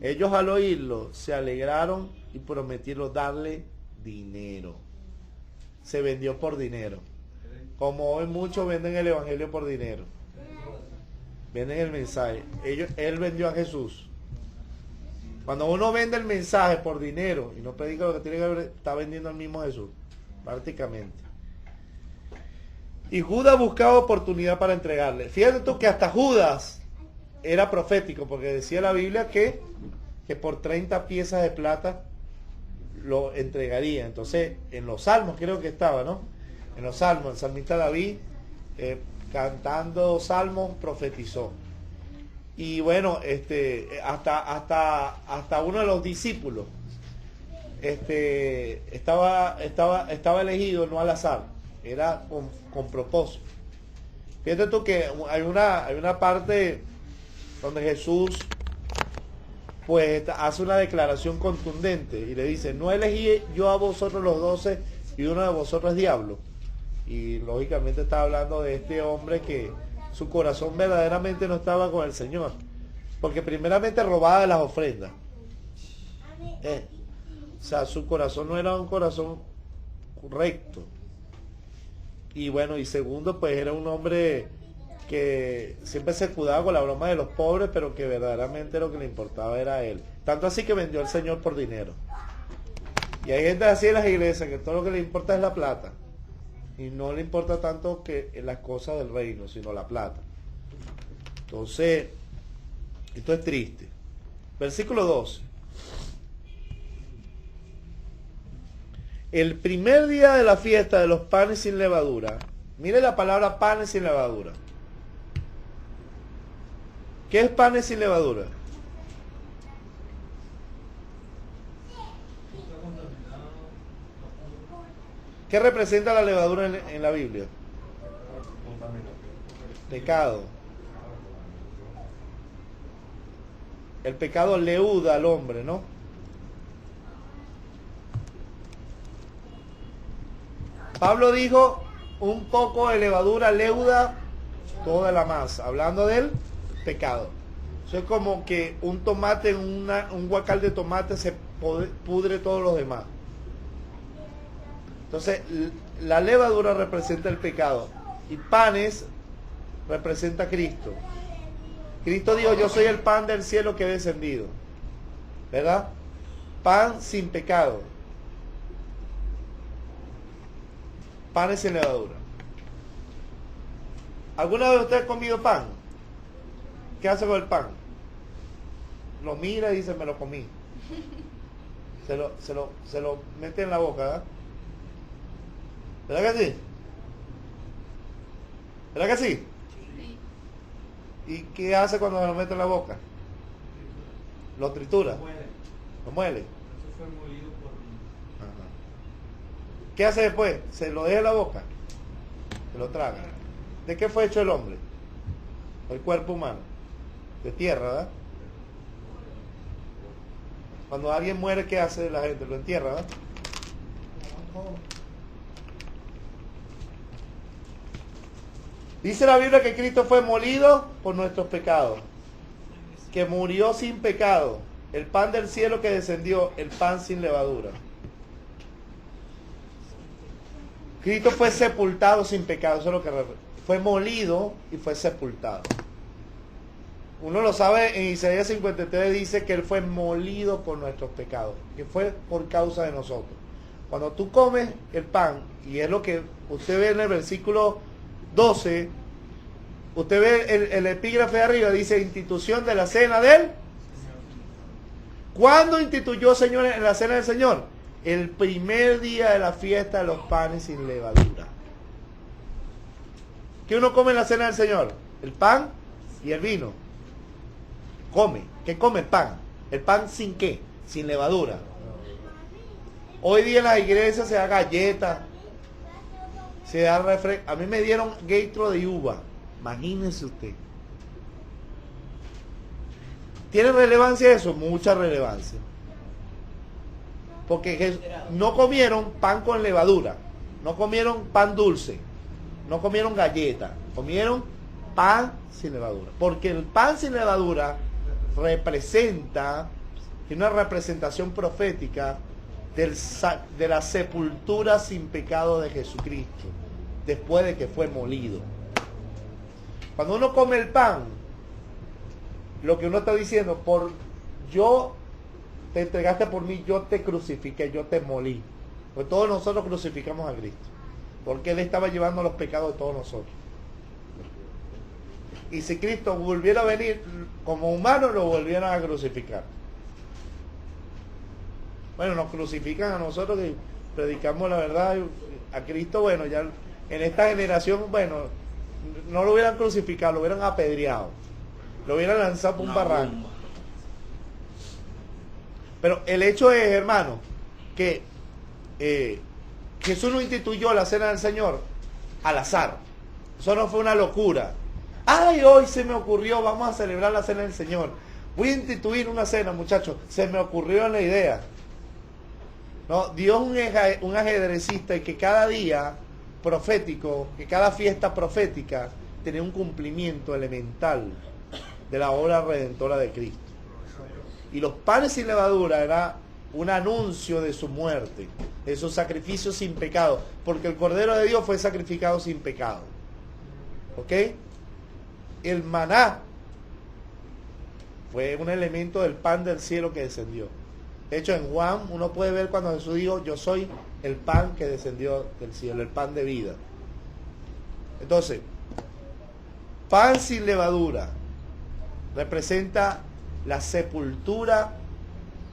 Ellos al oírlo se alegraron y prometieron darle dinero. Se vendió por dinero. Como hoy muchos venden el evangelio por dinero. Venden el mensaje. Él vendió a Jesús. Cuando uno vende el mensaje por dinero y no predica lo que tiene que ver, está vendiendo al mismo Jesús. Prácticamente. Y Judas buscaba oportunidad para entregarle. Fíjate tú que hasta Judas era profético, porque decía la Biblia que por 30 piezas de plata lo entregaría. Entonces, en los salmos creo que estaba, ¿no? En los salmos, el salmista David, cantando salmos, profetizó. Y bueno, hasta uno de los discípulos estaba elegido no al azar, era con propósito. Fíjate tú que hay una parte donde Jesús pues hace una declaración contundente y le dice: no elegí yo a vosotros los 12 y uno de vosotros es diablo. Y lógicamente está hablando de este hombre que su corazón verdaderamente no estaba con el Señor, porque primeramente robaba de las ofrendas. O sea, su corazón no era un corazón recto. Y bueno, y segundo, pues era un hombre que siempre se cuidaba con la broma de los pobres, pero que verdaderamente lo que le importaba era a él. Tanto así que vendió al Señor por dinero. Y hay gente así en las iglesias que todo lo que le importa es la plata. Y no le importa tanto que las cosas del reino, sino la plata. Entonces, esto es triste. Versículo 12. El primer día de la fiesta de los panes sin levadura. Mire la palabra panes sin levadura. ¿Qué es panes sin levadura? ¿Qué representa la levadura en la Biblia? Pecado. El pecado leuda al hombre, ¿no? Pablo dijo, un poco de levadura leuda toda la masa, hablando del pecado. Eso es como que un tomate, un guacal de tomate se pudre todos los demás. Entonces, la levadura representa el pecado y panes representa a Cristo. Cristo dijo, yo soy el pan del cielo que he descendido. ¿Verdad? Pan sin pecado. Panes sin levadura. ¿Alguna vez usted ha comido pan? ¿Qué hace con el pan? Lo mira y dice, me lo comí. Se lo mete en la boca, ¿verdad? ¿Verdad que sí? ¿Verdad que sí? Sí. ¿Y qué hace cuando me lo mete en la boca? Lo tritura. Lo muele. Eso fue molido por Ajá. ¿Qué hace después? Se lo deja en la boca. Se lo traga. ¿De qué fue hecho el hombre? El cuerpo humano. De tierra, ¿verdad? Cuando alguien muere, ¿qué hace la gente? Lo entierra, ¿verdad? Dice la Biblia que Cristo fue molido por nuestros pecados, que murió sin pecado, el pan del cielo que descendió, el pan sin levadura. Cristo fue sepultado sin pecado, eso es lo que fue molido y fue sepultado. Uno lo sabe, en Isaías 53 dice que Él fue molido por nuestros pecados, que fue por causa de nosotros. Cuando tú comes el pan, y es lo que usted ve en el versículo 12, usted ve el epígrafe de arriba, dice institución de la cena del... ¿Cuándo instituyó, Señor, en la cena del Señor? El primer día de la fiesta de los panes sin levadura. ¿Qué uno come en la cena del Señor? El pan y el vino. Come. ¿Qué come el pan? ¿El pan sin qué? Sin levadura. Hoy día en las iglesias se da galleta, se da refresco. A mí me dieron Gatorade de uva. Imagínense usted. ¿Tiene relevancia eso? Mucha relevancia. Porque no comieron pan con levadura, no comieron pan dulce, no comieron galleta, comieron pan sin levadura. Porque el pan sin levadura representa, tiene una representación profética de la sepultura sin pecado de Jesucristo, después de que fue molido. Cuando uno come el pan, lo que uno está diciendo, por yo te entregaste por mí, yo te crucifiqué, yo te molí. Pues todos nosotros crucificamos a Cristo, porque Él estaba llevando los pecados de todos nosotros. Y si Cristo volviera a venir como humano, lo volvieran a crucificar. Bueno, nos crucifican a nosotros que predicamos la verdad. A Cristo, bueno, ya en esta generación, bueno, no lo hubieran crucificado, lo hubieran apedreado, lo hubieran lanzado por un barranco. Pero el hecho es, hermano, que Jesús no instituyó la cena del Señor al azar. Eso no fue una locura. Ay, hoy se me ocurrió, vamos a celebrar la cena del Señor. Voy a instituir una cena, muchachos. Se me ocurrió la idea. No, Dios es un ajedrecista y que cada día profético, que cada fiesta profética tenía un cumplimiento elemental de la obra redentora de Cristo. Y los panes sin levadura era un anuncio de su muerte, de su sacrificio sin pecado, porque el Cordero de Dios fue sacrificado sin pecado. ¿Ok? El maná fue un elemento del pan del cielo que descendió. De hecho, en Juan uno puede ver cuando Jesús dijo, yo soy el pan que descendió del cielo, el pan de vida. Entonces, pan sin levadura representa la sepultura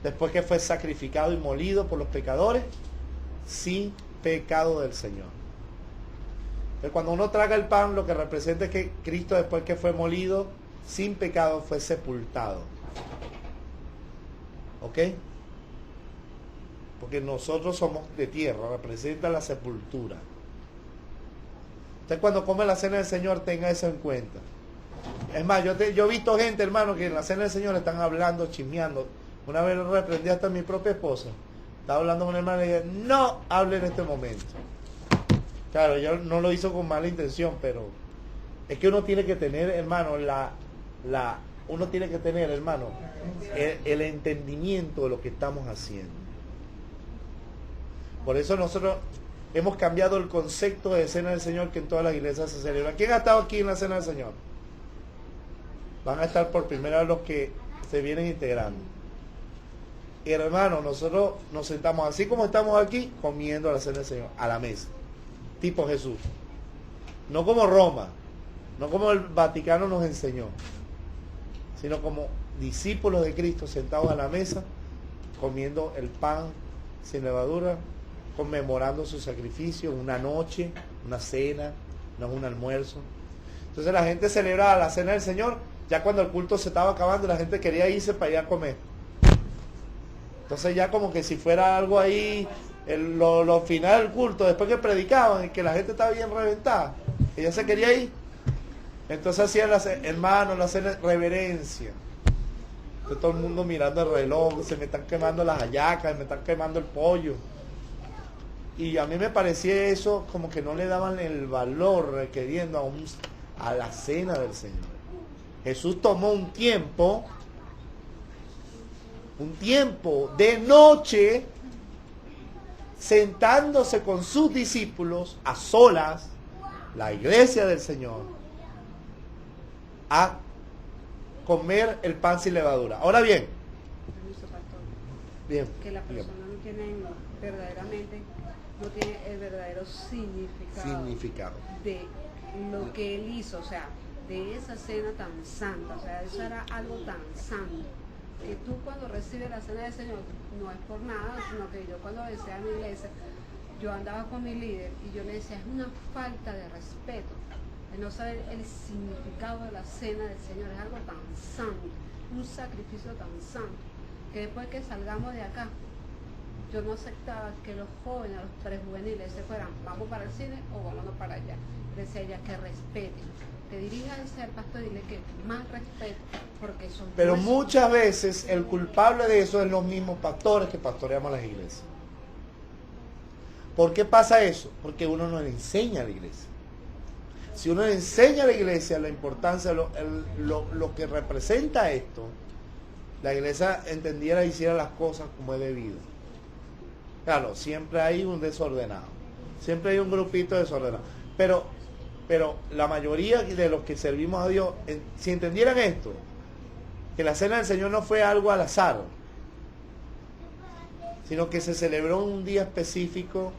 después que fue sacrificado y molido por los pecadores, sin pecado del Señor. Pero cuando uno traga el pan, lo que representa es que Cristo, después que fue molido, sin pecado, fue sepultado. ¿Ok? Porque nosotros somos de tierra, representa la sepultura. Usted cuando come la cena del Señor, tenga eso en cuenta. Es más, yo he visto gente, hermano, que en la cena del Señor están hablando, chismeando. Una vez lo reprendí hasta a mi propia esposa. Estaba hablando con una hermana y dije, no hable en este momento. Claro, yo no lo hizo con mala intención, pero es que uno tiene que tener, hermano, uno tiene que tener, hermano, el entendimiento de lo que estamos haciendo. Por eso nosotros hemos cambiado el concepto de cena del Señor que en todas las iglesias se celebra. ¿Quién ha estado aquí en la cena del Señor? Van a estar por primera vez los que se vienen integrando. Y hermano, nosotros nos sentamos así como estamos aquí, comiendo a la cena del Señor, a la mesa. Tipo Jesús. No como Roma, no como el Vaticano nos enseñó, sino como discípulos de Cristo sentados a la mesa, comiendo el pan sin levadura, conmemorando su sacrificio, una noche, una cena, no es un almuerzo. Entonces la gente celebraba la cena del Señor, ya cuando el culto se estaba acabando, la gente quería irse para ir a comer. Entonces ya como que si fuera algo ahí, lo final del culto, después que predicaban y que la gente estaba bien reventada, ella se quería ir. Entonces hacían hermanos, la cena reverencia. Entonces, todo el mundo mirando el reloj, se me están quemando las hallacas, me están quemando el pollo. Y a mí me parecía eso como que no le daban el valor requiriendo a la cena del Señor. Jesús tomó un tiempo de noche, sentándose con sus discípulos a solas, la iglesia del Señor, a comer el pan sin levadura. Ahora bien, que las personas no tienen verdaderamente, no tiene el verdadero significado de lo que él hizo, o sea, de esa cena tan santa, o sea, eso era algo tan santo, que tú cuando recibes la cena del Señor, no es por nada, sino que yo cuando decía a mi iglesia, yo andaba con mi líder y yo le decía, es una falta de respeto, de no saber el significado de la cena del Señor, es algo tan santo, un sacrificio tan santo, que después que salgamos de acá, yo no aceptaba que los jóvenes, los prejuveniles se fueran, vamos para el cine o vámonos para allá. Decía ella que respeten, que diríjanse al pastor y dile que más respeto, porque son... Pero muchas veces el culpable de eso es los mismos pastores que pastoreamos las iglesias. ¿Por qué pasa eso? Porque uno no le enseña a la iglesia. Si uno le enseña a la iglesia la importancia, lo que representa esto, la iglesia entendiera y hiciera las cosas como es debido. Claro, siempre hay un desordenado, siempre hay un grupito desordenado, pero la mayoría de los que servimos a Dios, si entendieran esto, que la cena del Señor no fue algo al azar, sino que se celebró un día específico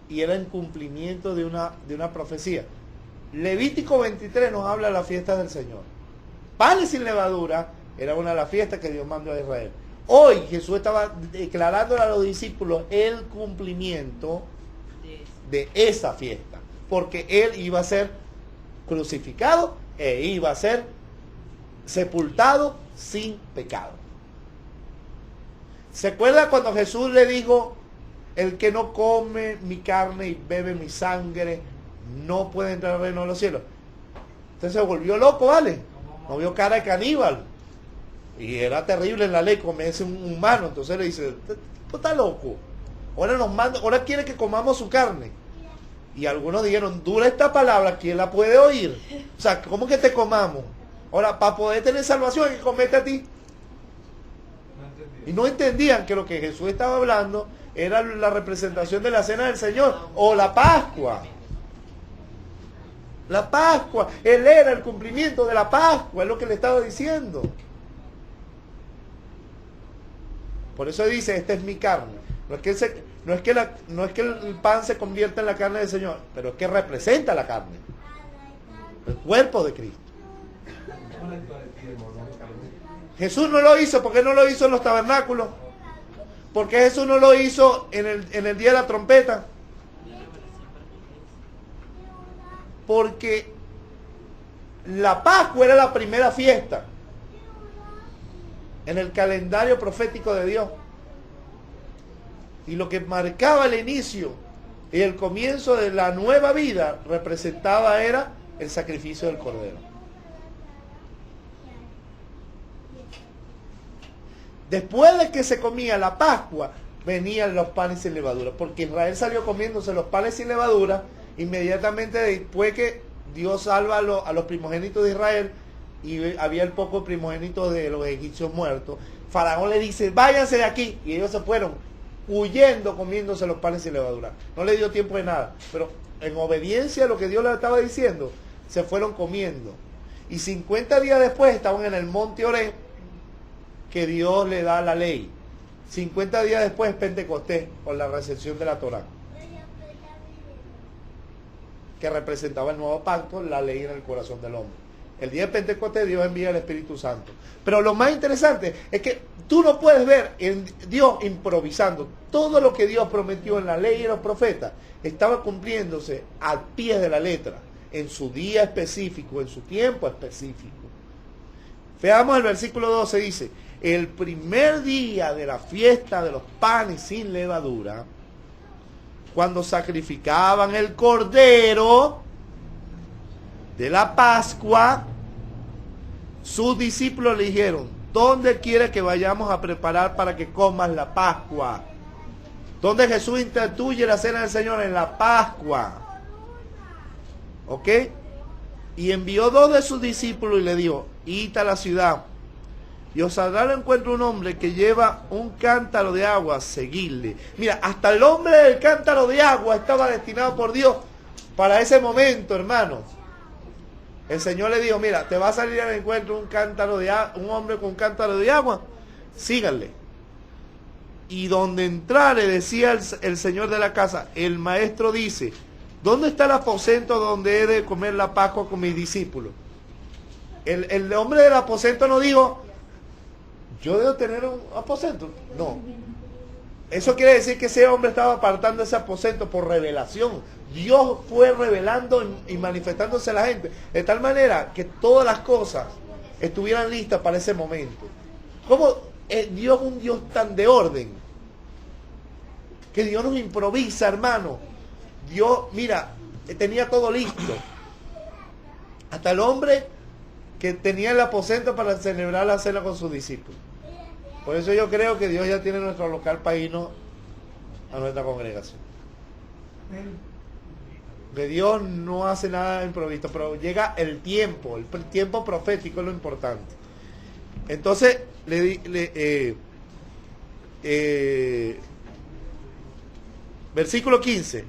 y era en cumplimiento de una profecía. Levítico 23 nos habla de la fiesta del Señor. Panes sin levadura era una de las fiestas que Dios mandó a Israel. Hoy Jesús estaba declarándole a los discípulos el cumplimiento de esa fiesta, porque Él iba a ser crucificado e iba a ser sepultado sin pecado. ¿Se acuerda cuando Jesús le dijo, el que no come mi carne y bebe mi sangre no puede entrar al reino de los cielos? Entonces se volvió loco, ¿vale? No vio cara de caníbal. Y era terrible en la ley comerse un humano. Entonces le dice, tú estás loco. Ahora quiere que comamos su carne. Y algunos dijeron, dura esta palabra, ¿quién la puede oír? O sea, ¿cómo que te comamos? Ahora, para poder tener salvación hay que comerte a ti. Y no entendían que lo que Jesús estaba hablando era la representación de la cena del Señor o la Pascua. La Pascua, Él era el cumplimiento de la Pascua, es lo que le estaba diciendo. Por eso dice, esta es mi carne. No es que el pan se convierta en la carne del Señor, pero es que representa la carne. El cuerpo de Cristo. Jesús no lo hizo. ¿Por qué no lo hizo en los tabernáculos? ¿Por qué Jesús no lo hizo en el día de la trompeta? Porque la Pascua era la primera fiesta en el calendario profético de Dios. Y lo que marcaba el inicio y el comienzo de la nueva vida era el sacrificio del cordero. Después de que se comía la Pascua, venían los panes sin levadura, porque Israel salió comiéndose los panes sin levadura inmediatamente después que Dios salva a los primogénitos de Israel y había el poco primogénito de los egipcios muertos. Faraón le dice, váyanse de aquí, y ellos se fueron huyendo comiéndose los panes sin levadura. No le dio tiempo de nada, pero en obediencia a lo que Dios le estaba diciendo, se fueron comiendo. Y 50 días después estaban en el monte Oreb, que Dios le da la ley. 50 días después Pentecostés, con la recepción de la Torá, que representaba el nuevo pacto, la ley en el corazón del hombre. El día de Pentecostés Dios envía el Espíritu Santo. Pero lo más interesante es que tú no puedes ver en Dios improvisando. Todo lo que Dios prometió en la ley y en los profetas estaba cumpliéndose al pie de la letra, en su día específico, en su tiempo específico. Veamos el versículo 12, dice, el primer día de la fiesta de los panes sin levadura, cuando sacrificaban el cordero de la Pascua, sus discípulos le dijeron, ¿dónde quiere que vayamos a preparar para que comas la Pascua? ¿Dónde Jesús instituye la cena del Señor? En la Pascua. ¿Ok? Y envió 2 de sus discípulos y le dijo, id a la ciudad, y os saldrá al encuentro un hombre que lleva un cántaro de agua, seguidle. Mira, hasta el hombre del cántaro de agua estaba destinado por Dios para ese momento, hermano. El Señor le dijo, mira, te va a salir al encuentro un hombre con un cántaro de agua, síganle. Y donde entrare, decía el Señor de la casa, el maestro dice, ¿dónde está el aposento donde he de comer la Pascua con mis discípulos? El hombre del aposento no dijo, yo debo tener un aposento. No. Eso quiere decir que ese hombre estaba apartando ese aposento por revelación. Dios fue revelando y manifestándose a la gente de tal manera que todas las cosas estuvieran listas para ese momento. ¿Cómo Dios es un Dios tan de orden? Que Dios nos improvisa, hermano. Dios, mira, tenía todo listo. Hasta el hombre que tenía el aposento para celebrar la cena con sus discípulos. Por eso yo creo que Dios ya tiene nuestro local para irnos a nuestra congregación. Que Dios no hace nada improvisto, pero llega el tiempo profético es lo importante. Entonces, versículo 15,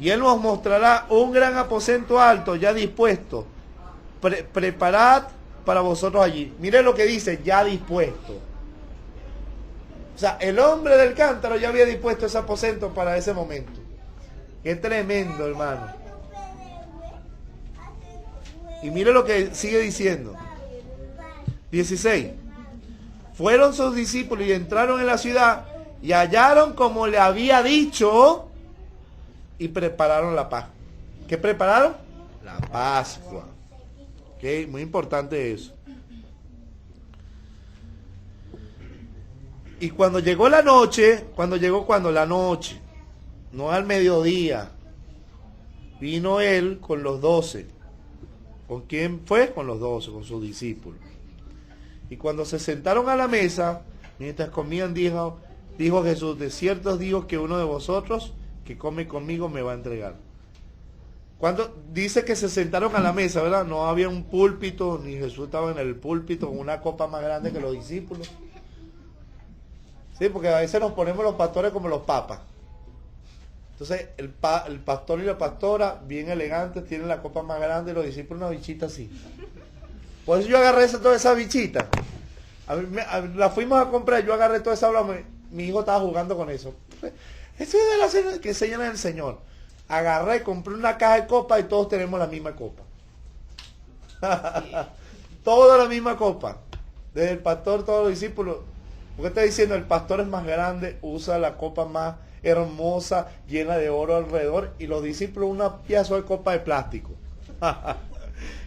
y Él nos mostrará un gran aposento alto ya dispuesto, preparad para vosotros allí. Mire lo que dice, ya dispuesto. O sea, el hombre del cántaro ya había dispuesto ese aposento para ese momento. Qué tremendo, hermano. Y mire lo que sigue diciendo. 16. Fueron sus discípulos y entraron en la ciudad y hallaron como le había dicho y prepararon la Pascua. ¿Qué prepararon? La Pascua. Okay, muy importante eso. Y cuando llegó la noche, la noche, no al mediodía, vino él con los 12. ¿Con quién fue? Con los 12, con sus discípulos. Y cuando se sentaron a la mesa, mientras comían, dijo Jesús, de cierto os digo que uno de vosotros que come conmigo me va a entregar. Cuando dice que se sentaron a la mesa, ¿verdad? No había un púlpito, ni Jesús estaba en el púlpito con una copa más grande que los discípulos. Sí, porque a veces nos ponemos los pastores como los papas. Entonces, el pastor y la pastora, bien elegantes, tienen la copa más grande y los discípulos una bichita así. Por eso yo agarré toda esa bichita. La fuimos a comprar, yo agarré toda esa broma. Mi hijo estaba jugando con eso. Eso es de la cena que enseñan el Señor. Agarré, compré una caja de copa y todos tenemos la misma copa. Toda la misma copa. Desde el pastor, todos los discípulos. Porque está diciendo, el pastor es más grande, usa la copa más hermosa, llena de oro alrededor, y los discípulos una pieza de copa de plástico.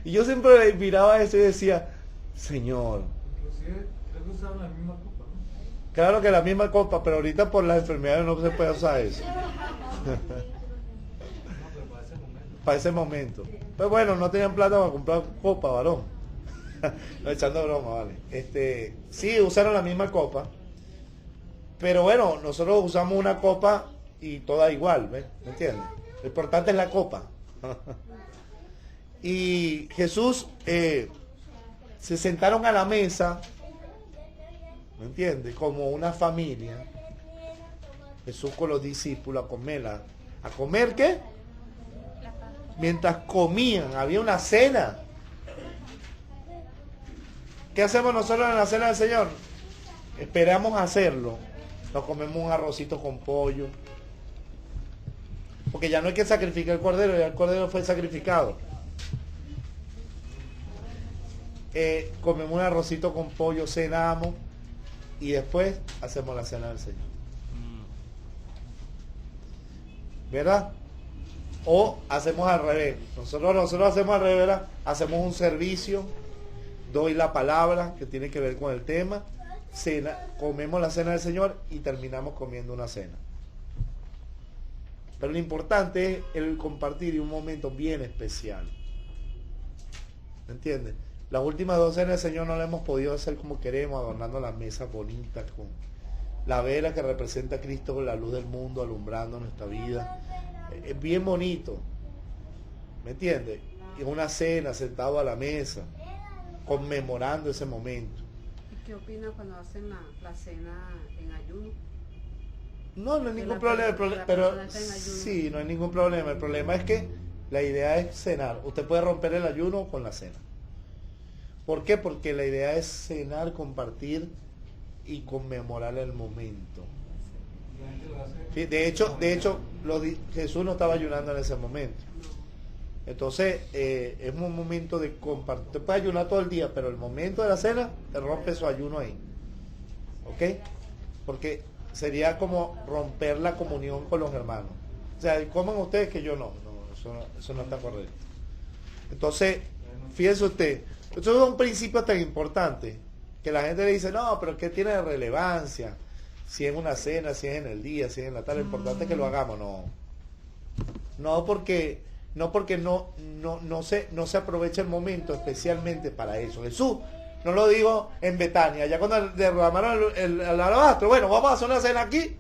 Y yo siempre miraba eso y decía, Señor. Inclusive, creo que usaban la misma copa, ¿no? Claro que la misma copa, pero ahorita por las enfermedades no se puede usar eso. Para ese momento. Pues bueno, no tenían plata para comprar copa, varón. No, echando broma, vale. Sí, usaron la misma copa. Pero bueno, nosotros usamos una copa y toda igual, ¿ves? ¿Me entiendes? Lo importante es la copa. Y Jesús se sentaron a la mesa, ¿me entiendes? Como una familia. Jesús con los discípulos a comer. ¿A comer qué? Mientras comían, había una cena. ¿Qué hacemos nosotros en la cena del Señor? Esperamos hacerlo. Nos comemos un arrocito con pollo. Porque ya no hay que sacrificar el cordero, ya el cordero fue sacrificado. Comemos un arrocito con pollo, cenamos y después hacemos la cena del Señor. ¿Verdad? O hacemos al revés. Nosotros hacemos al revés, ¿verdad? Hacemos un servicio, doy la palabra que tiene que ver con el tema, cena, comemos la cena del Señor y terminamos comiendo una cena. Pero lo importante es el compartir un momento bien especial. ¿Me entiendes? Las últimas 2 cenas del Señor no las hemos podido hacer como queremos, adornando las mesas bonitas con la vela que representa a Cristo con la luz del mundo alumbrando nuestra vida. Es bien bonito. ¿Me entiendes? Y una cena sentado a la mesa, conmemorando ese momento. ¿Y qué opinas cuando hacen la cena en ayuno? No hay ningún problema, pero sí, no hay ningún problema. El problema es que la idea es cenar. Usted puede romper el ayuno con la cena. ¿Por qué? Porque la idea es cenar, compartir y conmemorar el momento. De hecho, Jesús no estaba ayunando en ese momento. Entonces, es un momento de compartir. Usted puede ayunar todo el día, pero el momento de la cena, te rompe su ayuno ahí. ¿Ok? Porque sería como romper la comunión con los hermanos. O sea, coman ustedes que yo no. Eso no está correcto. Entonces, fíjense usted, eso es un principio tan importante que la gente le dice, no, pero ¿qué tiene de relevancia? Si es una cena, si es en el día, si es en la tarde, lo importante es que lo hagamos. No porque no se aprovecha el momento especialmente para eso. Jesús no lo dijo en Betania, ya cuando derramaron el alabastro, bueno, vamos a hacer una cena aquí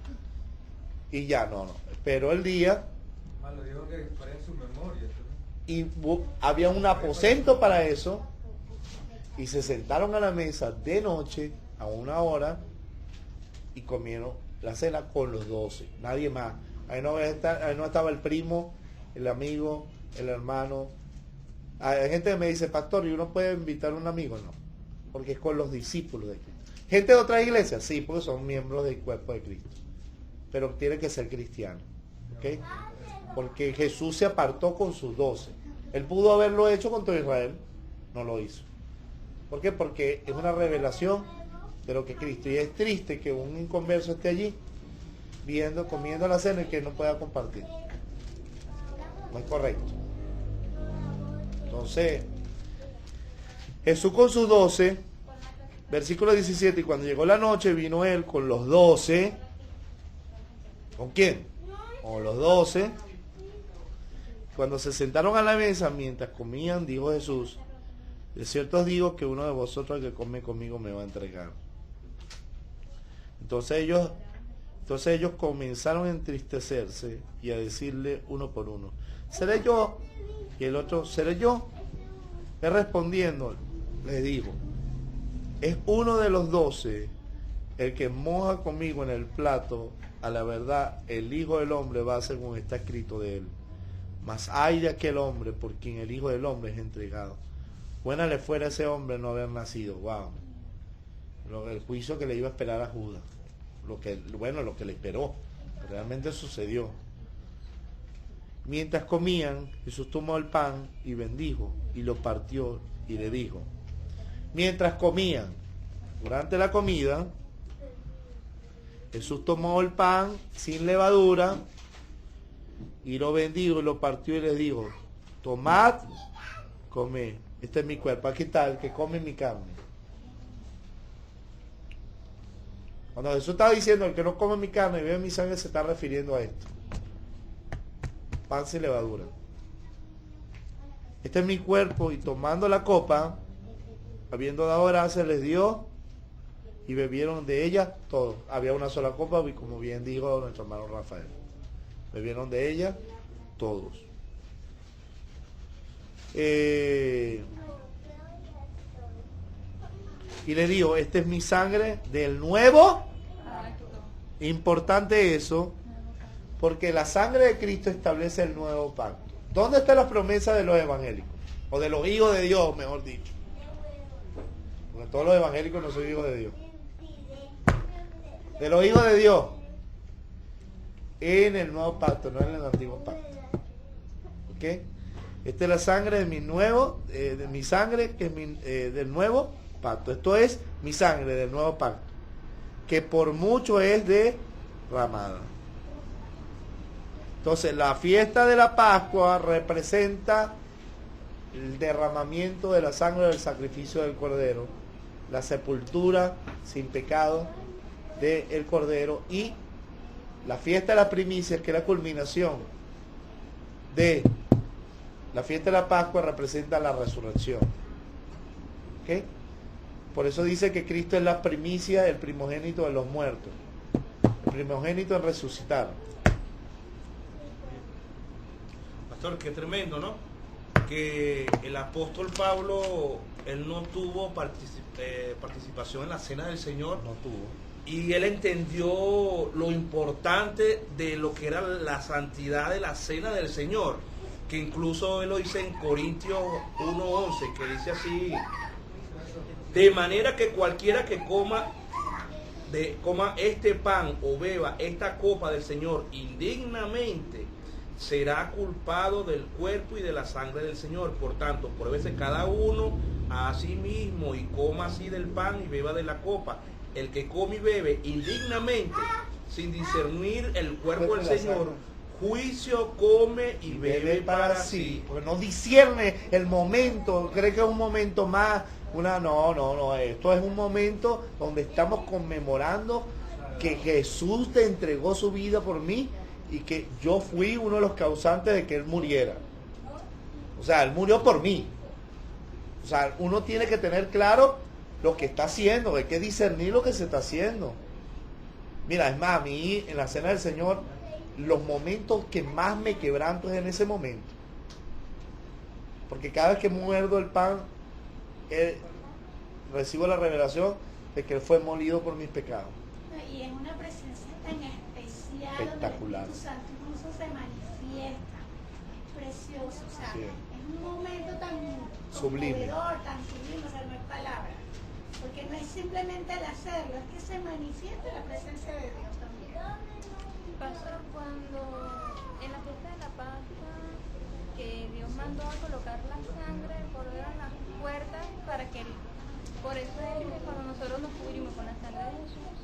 y ya, no. Pero el día lo dijo que fuera en su memoria. Y había un aposento para eso y se sentaron a la mesa de noche a 1 hora y comieron la cena con los 12, nadie más. Ahí no estaba el primo, el amigo, el hermano. Hay gente que me dice, pastor, ¿y uno puede invitar a un amigo? No, porque es con los discípulos de Cristo. Gente de otras iglesias, sí, porque son miembros del cuerpo de Cristo, pero tiene que ser cristiano, ¿ok? Porque Jesús se apartó con sus 12. Él pudo haberlo hecho con todo Israel, no lo hizo. ¿Por qué? Porque es una revelación de lo que es Cristo. Y es triste que un inconverso esté allí comiendo la cena y que no pueda compartir. No es correcto. Entonces, Jesús con sus 12, versículo 17, y cuando llegó la noche vino él con los 12. ¿Con quién? Con los 12. Cuando se sentaron a la mesa, mientras comían, dijo Jesús, de cierto os digo que uno de vosotros que come conmigo me va a entregar. Entonces ellos comenzaron a entristecerse y a decirle uno por uno, ¿seré yo? Y el otro, ¿seré yo? Él respondiendo, le dijo, es uno de los 12 el que moja conmigo en el plato. A la verdad, el Hijo del Hombre va según está escrito de él. Mas ay de aquel hombre por quien el Hijo del Hombre es entregado. Buena le fuera a ese hombre no haber nacido. Wow. El juicio que le iba a esperar a Judas. Lo que le esperó. Realmente sucedió. Mientras comían, Jesús tomó el pan y bendijo y lo partió y le dijo. Mientras comían, durante la comida, Jesús tomó el pan sin levadura y lo bendijo y lo partió y les dijo, tomad, comed, este es mi cuerpo, aquí está el que come mi carne. Cuando Jesús estaba diciendo el que no come mi carne y bebe mi sangre, se está refiriendo a esto, pan sin levadura. este es mi cuerpo, y tomando la copa, habiendo dado gracias, les dio, y bebieron de ella todos. Había una sola copa, y como bien dijo nuestro hermano Rafael, bebieron de ella todos. Y le digo, esta es mi sangre del nuevo. Importante eso, porque la sangre de Cristo establece el nuevo pacto. ¿Dónde está la promesa de los evangélicos? O de los hijos de Dios, mejor dicho. Porque todos los evangélicos no son hijos de Dios. De los hijos de Dios. En el nuevo pacto, no en el antiguo pacto. ¿Ok? Esta es la sangre de mi nuevo, de mi sangre, que es del nuevo pacto. Esto es mi sangre del nuevo pacto, que por mucho es derramada. Entonces, la fiesta de la Pascua representa el derramamiento de la sangre del sacrificio del Cordero, la sepultura sin pecado del Cordero, y la fiesta de las primicias, que es la culminación de la fiesta de la Pascua, representa la resurrección. ¿Ok? Por eso dice que Cristo es la primicia, el primogénito de los muertos, el primogénito en resucitar. Pastor, qué tremendo, ¿no? Que el apóstol Pablo, él no tuvo participación en la cena del Señor. No tuvo. Y él entendió lo importante de lo que era la santidad de la cena del Señor, que incluso él lo dice en Corintios 1:11, que dice así: de manera que cualquiera que coma este pan o beba esta copa del Señor indignamente, será culpado del cuerpo y de la sangre del Señor. Por tanto, pruébese cada uno a sí mismo y coma así del pan y beba de la copa. El que come y bebe indignamente, sin discernir el cuerpo del Señor, juicio come y bebe para sí. Porque no discierne el momento, cree que es un momento más. No, esto es un momento donde estamos conmemorando que Jesús te entregó su vida por mí y que yo fui uno de los causantes de que Él muriera. O sea, Él murió por mí. O sea, uno tiene que tener claro lo que está haciendo, hay que discernir lo que se está haciendo. Mira, es más, a mí en la cena del Señor, los momentos que más me quebranto es en ese momento. Porque cada vez que muerdo el pan, recibo la revelación de que Él fue molido por mis pecados. Y es una presencia tan especial, espectacular, donde el Espíritu Santo incluso se manifiesta. Es precioso, o sea, sí, es un momento tan sublime, tan sublime, o sea, no hay palabra. Porque no es simplemente el hacerlo, es que se manifiesta la presencia de Dios también. Pastor, cuando en la fiesta de la Pascua, que Dios mandó a colocar la sangre del Cordero en las puertas para que por eso es que cuando nosotros nos cubrimos con la sangre de Jesús,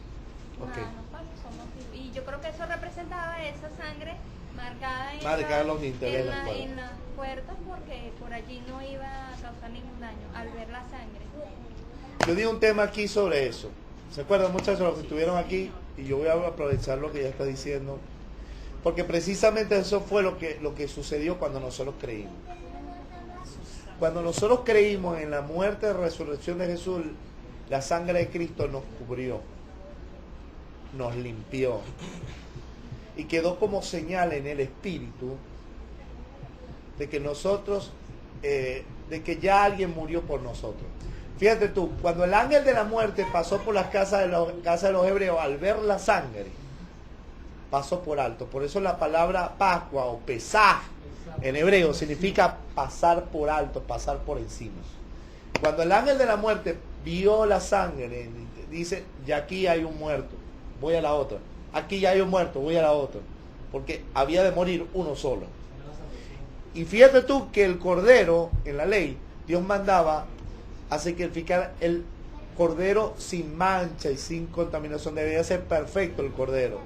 okay, nada nos pasa, somos vivos. Y yo creo que eso representaba esa sangre marcada en las puertas, porque por allí no iba a causar ningún daño al ver la sangre. Yo di un tema aquí sobre eso. ¿Se acuerdan, muchachos, los que estuvieron aquí? Y yo voy a aprovechar lo que ya está diciendo, porque precisamente eso fue lo que sucedió cuando nosotros creímos. Cuando nosotros creímos en la muerte y resurrección de Jesús, la sangre de Cristo nos cubrió, nos limpió, y quedó como señal en el Espíritu de que nosotros, de que ya alguien murió por nosotros. Fíjate tú, cuando el ángel de la muerte pasó por las casas de los hebreos, al ver la sangre, pasó por alto. Por eso la palabra Pascua o Pesaj en hebreo significa pasar por alto, pasar por encima. Cuando el ángel de la muerte vio la sangre, dice: ya aquí hay un muerto, voy a la otra. Aquí ya hay un muerto, voy a la otra. Porque había de morir uno solo. Y fíjate tú que el cordero, en la ley, Dios mandaba a sacrificar el cordero sin mancha y sin contaminación. Debía ser perfecto el cordero.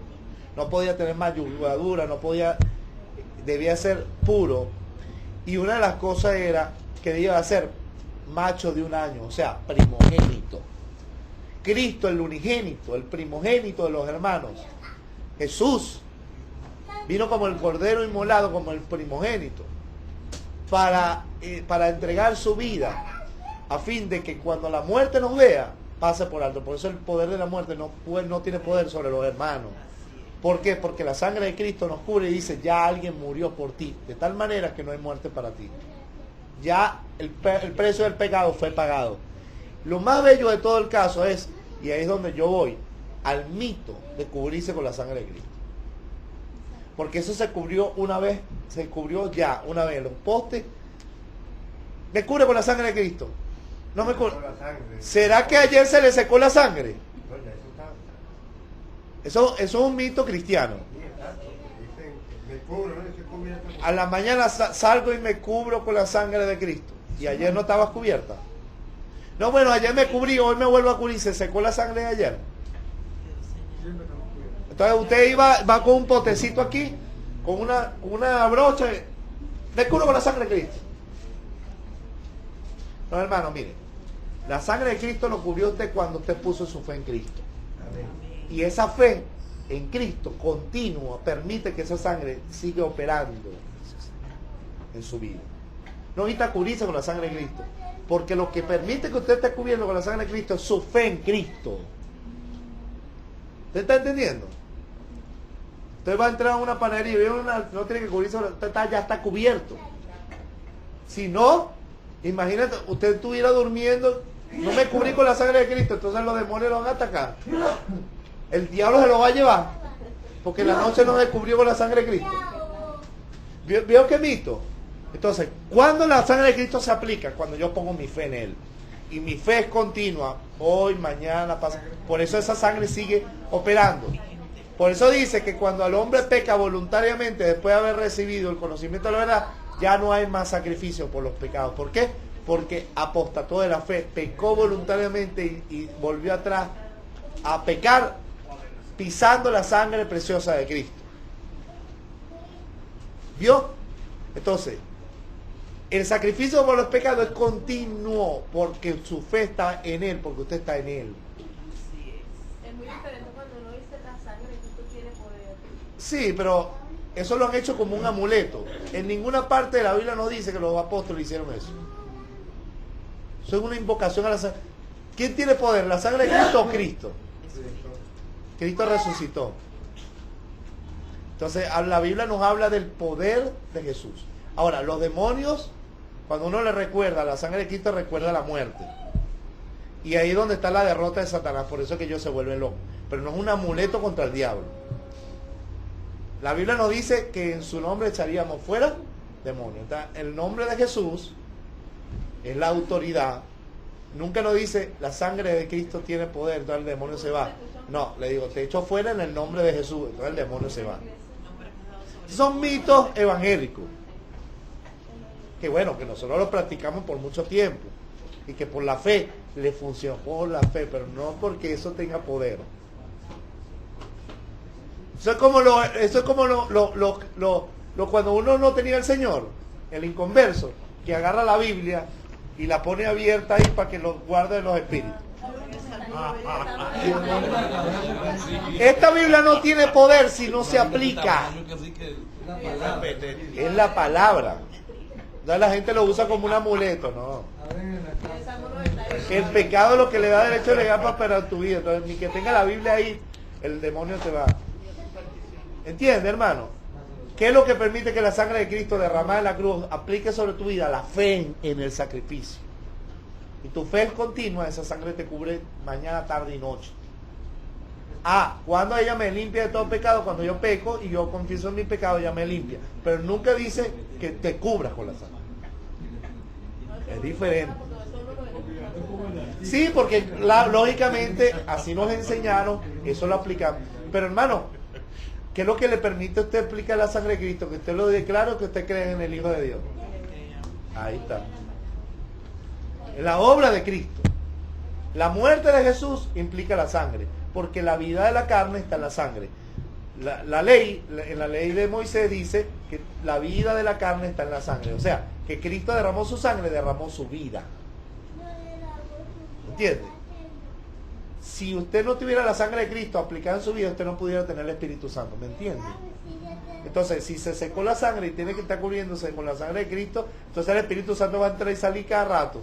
No podía tener mayugadura, debía ser puro. Y una de las cosas era que debía ser macho de 1 año, o sea, primogénito. Cristo, el unigénito, el primogénito de los hermanos. Jesús vino como el cordero inmolado, como el primogénito. para entregar su vida, a fin de que cuando la muerte nos vea, pase por alto. Por eso el poder de la muerte no tiene poder sobre los hermanos. ¿Por qué? Porque la sangre de Cristo nos cubre y dice, ya alguien murió por ti, de tal manera que no hay muerte para ti. Ya el precio del pecado fue pagado. Lo más bello de todo el caso es, y ahí es donde yo voy, al mito de cubrirse con la sangre de Cristo. Porque eso se cubrió una vez, se cubrió ya una vez en los postes. ¿Me cubre con la sangre de Cristo? No me cubre. ¿Será que ayer se le secó la sangre? Eso es un mito cristiano. A la mañana salgo y me cubro con la sangre de Cristo. Y ayer no estabas cubierta. No, bueno, ayer me cubrí, hoy me vuelvo a cubrir. ¿Se secó la sangre de ayer? Entonces usted va con un potecito aquí, con una brocha. Me cubro con la sangre de Cristo. No, hermano, mire. La sangre de Cristo lo cubrió usted cuando usted puso su fe en Cristo. Y esa fe en Cristo continua permite que esa sangre siga operando en su vida. No necesita cubrirse con la sangre de Cristo, porque lo que permite que usted esté cubierto con la sangre de Cristo es su fe en Cristo. ¿Usted está entendiendo? Usted va a entrar a una panadería y no tiene que cubrirse, usted ya está cubierto. Si no, imagínate, usted estuviera durmiendo, no me cubrí con la sangre de Cristo, entonces los demonios lo van a atacar. El diablo se lo va a llevar, porque la noche no se cubrió con la sangre de Cristo. ¿Vio qué mito? Entonces, ¿cuándo la sangre de Cristo se aplica? Cuando yo pongo mi fe en Él. Y mi fe es continua, hoy, mañana, pasa. Por eso esa sangre sigue operando. Por eso dice que cuando el hombre peca voluntariamente, después de haber recibido el conocimiento de la verdad, ya no hay más sacrificio por los pecados. ¿Por qué? Porque apostató de la fe, pecó voluntariamente y volvió atrás a pecar, pisando la sangre preciosa de Cristo. ¿Vio? Entonces, el sacrificio por los pecados es continuo, porque su fe está en Él, porque usted está en Él. Es muy diferente cuando uno dice la sangre de Cristo tiene poder. Sí, pero eso lo han hecho como un amuleto. En ninguna parte de la Biblia nos dice que los apóstoles hicieron eso. Eso es una invocación a la sangre. ¿Quién tiene poder? ¿La sangre de Cristo o Cristo? Cristo resucitó. Entonces, la Biblia nos habla del poder de Jesús. Ahora, los demonios, cuando uno le recuerda la sangre de Cristo, recuerda la muerte. Y ahí es donde está la derrota de Satanás. Por eso es que ellos se vuelven locos. Pero no es un amuleto contra el diablo. La Biblia nos dice que en su nombre echaríamos fuera demonios. El nombre de Jesús es la autoridad. Nunca nos dice la sangre de Cristo tiene poder, entonces el demonio se va. No, le digo, te echo fuera en el nombre de Jesús, entonces el demonio se va. Son mitos evangélicos. Que bueno, que nosotros los practicamos por mucho tiempo. Y que por la fe le funcionó, por la fe, pero no porque eso tenga poder. Eso es como cuando uno no tenía el Señor, el inconverso, que agarra la Biblia y la pone abierta ahí para que lo guarde los espíritus. Esta Biblia no tiene poder si no se aplica. Es la palabra. Ya la gente lo usa como un amuleto, no. El pecado es lo que le da derecho legal para operar tu vida. Entonces, ni que tenga la Biblia ahí, el demonio te va. ¿Entiende, hermano? ¿Qué es lo que permite que la sangre de Cristo derramada en la cruz aplique sobre tu vida? La fe en el sacrificio. Y tu fe es continua, esa sangre te cubre mañana, tarde y noche. Cuando ella me limpia de todo pecado, cuando yo peco y yo confieso en mi pecado, ella me limpia. Pero nunca dice que te cubras con la sangre. Es diferente. Sí, porque lógicamente así nos enseñaron, eso lo aplicamos. Pero hermano, ¿qué es lo que le permite a usted aplicar la sangre de Cristo? Que usted lo declare, que usted cree en el Hijo de Dios. Ahí está. La obra de Cristo. La muerte de Jesús implica la sangre, porque la vida de la carne está en la sangre. En la ley de Moisés dice que la vida de la carne está en la sangre. O sea, que Cristo derramó su sangre, derramó su vida. ¿Entiendes? si usted no tuviera la sangre de Cristo aplicada en su vida, usted no pudiera tener el Espíritu Santo, ¿me entiende? Entonces, si se secó la sangre y tiene que estar cubriéndose con la sangre de Cristo, entonces el Espíritu Santo va a entrar y salir cada rato,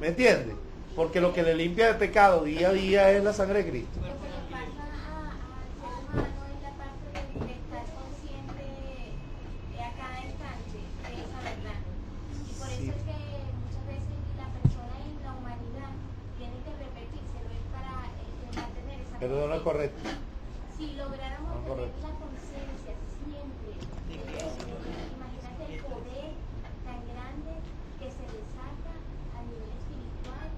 ¿me entiende? Porque lo que le limpia de pecado día a día es la sangre de Cristo. Lo que le pasa al ser humano es la parte de estar consciente a cada instante de esa verdad. Y por eso es que muchas veces la persona en la humanidad tiene que repetírselo, es para mantener esa Pero no es correcto. Si lográramos tener la conciencia siempre de eso, imagínate el poder tan grande que se desata a nivel espiritual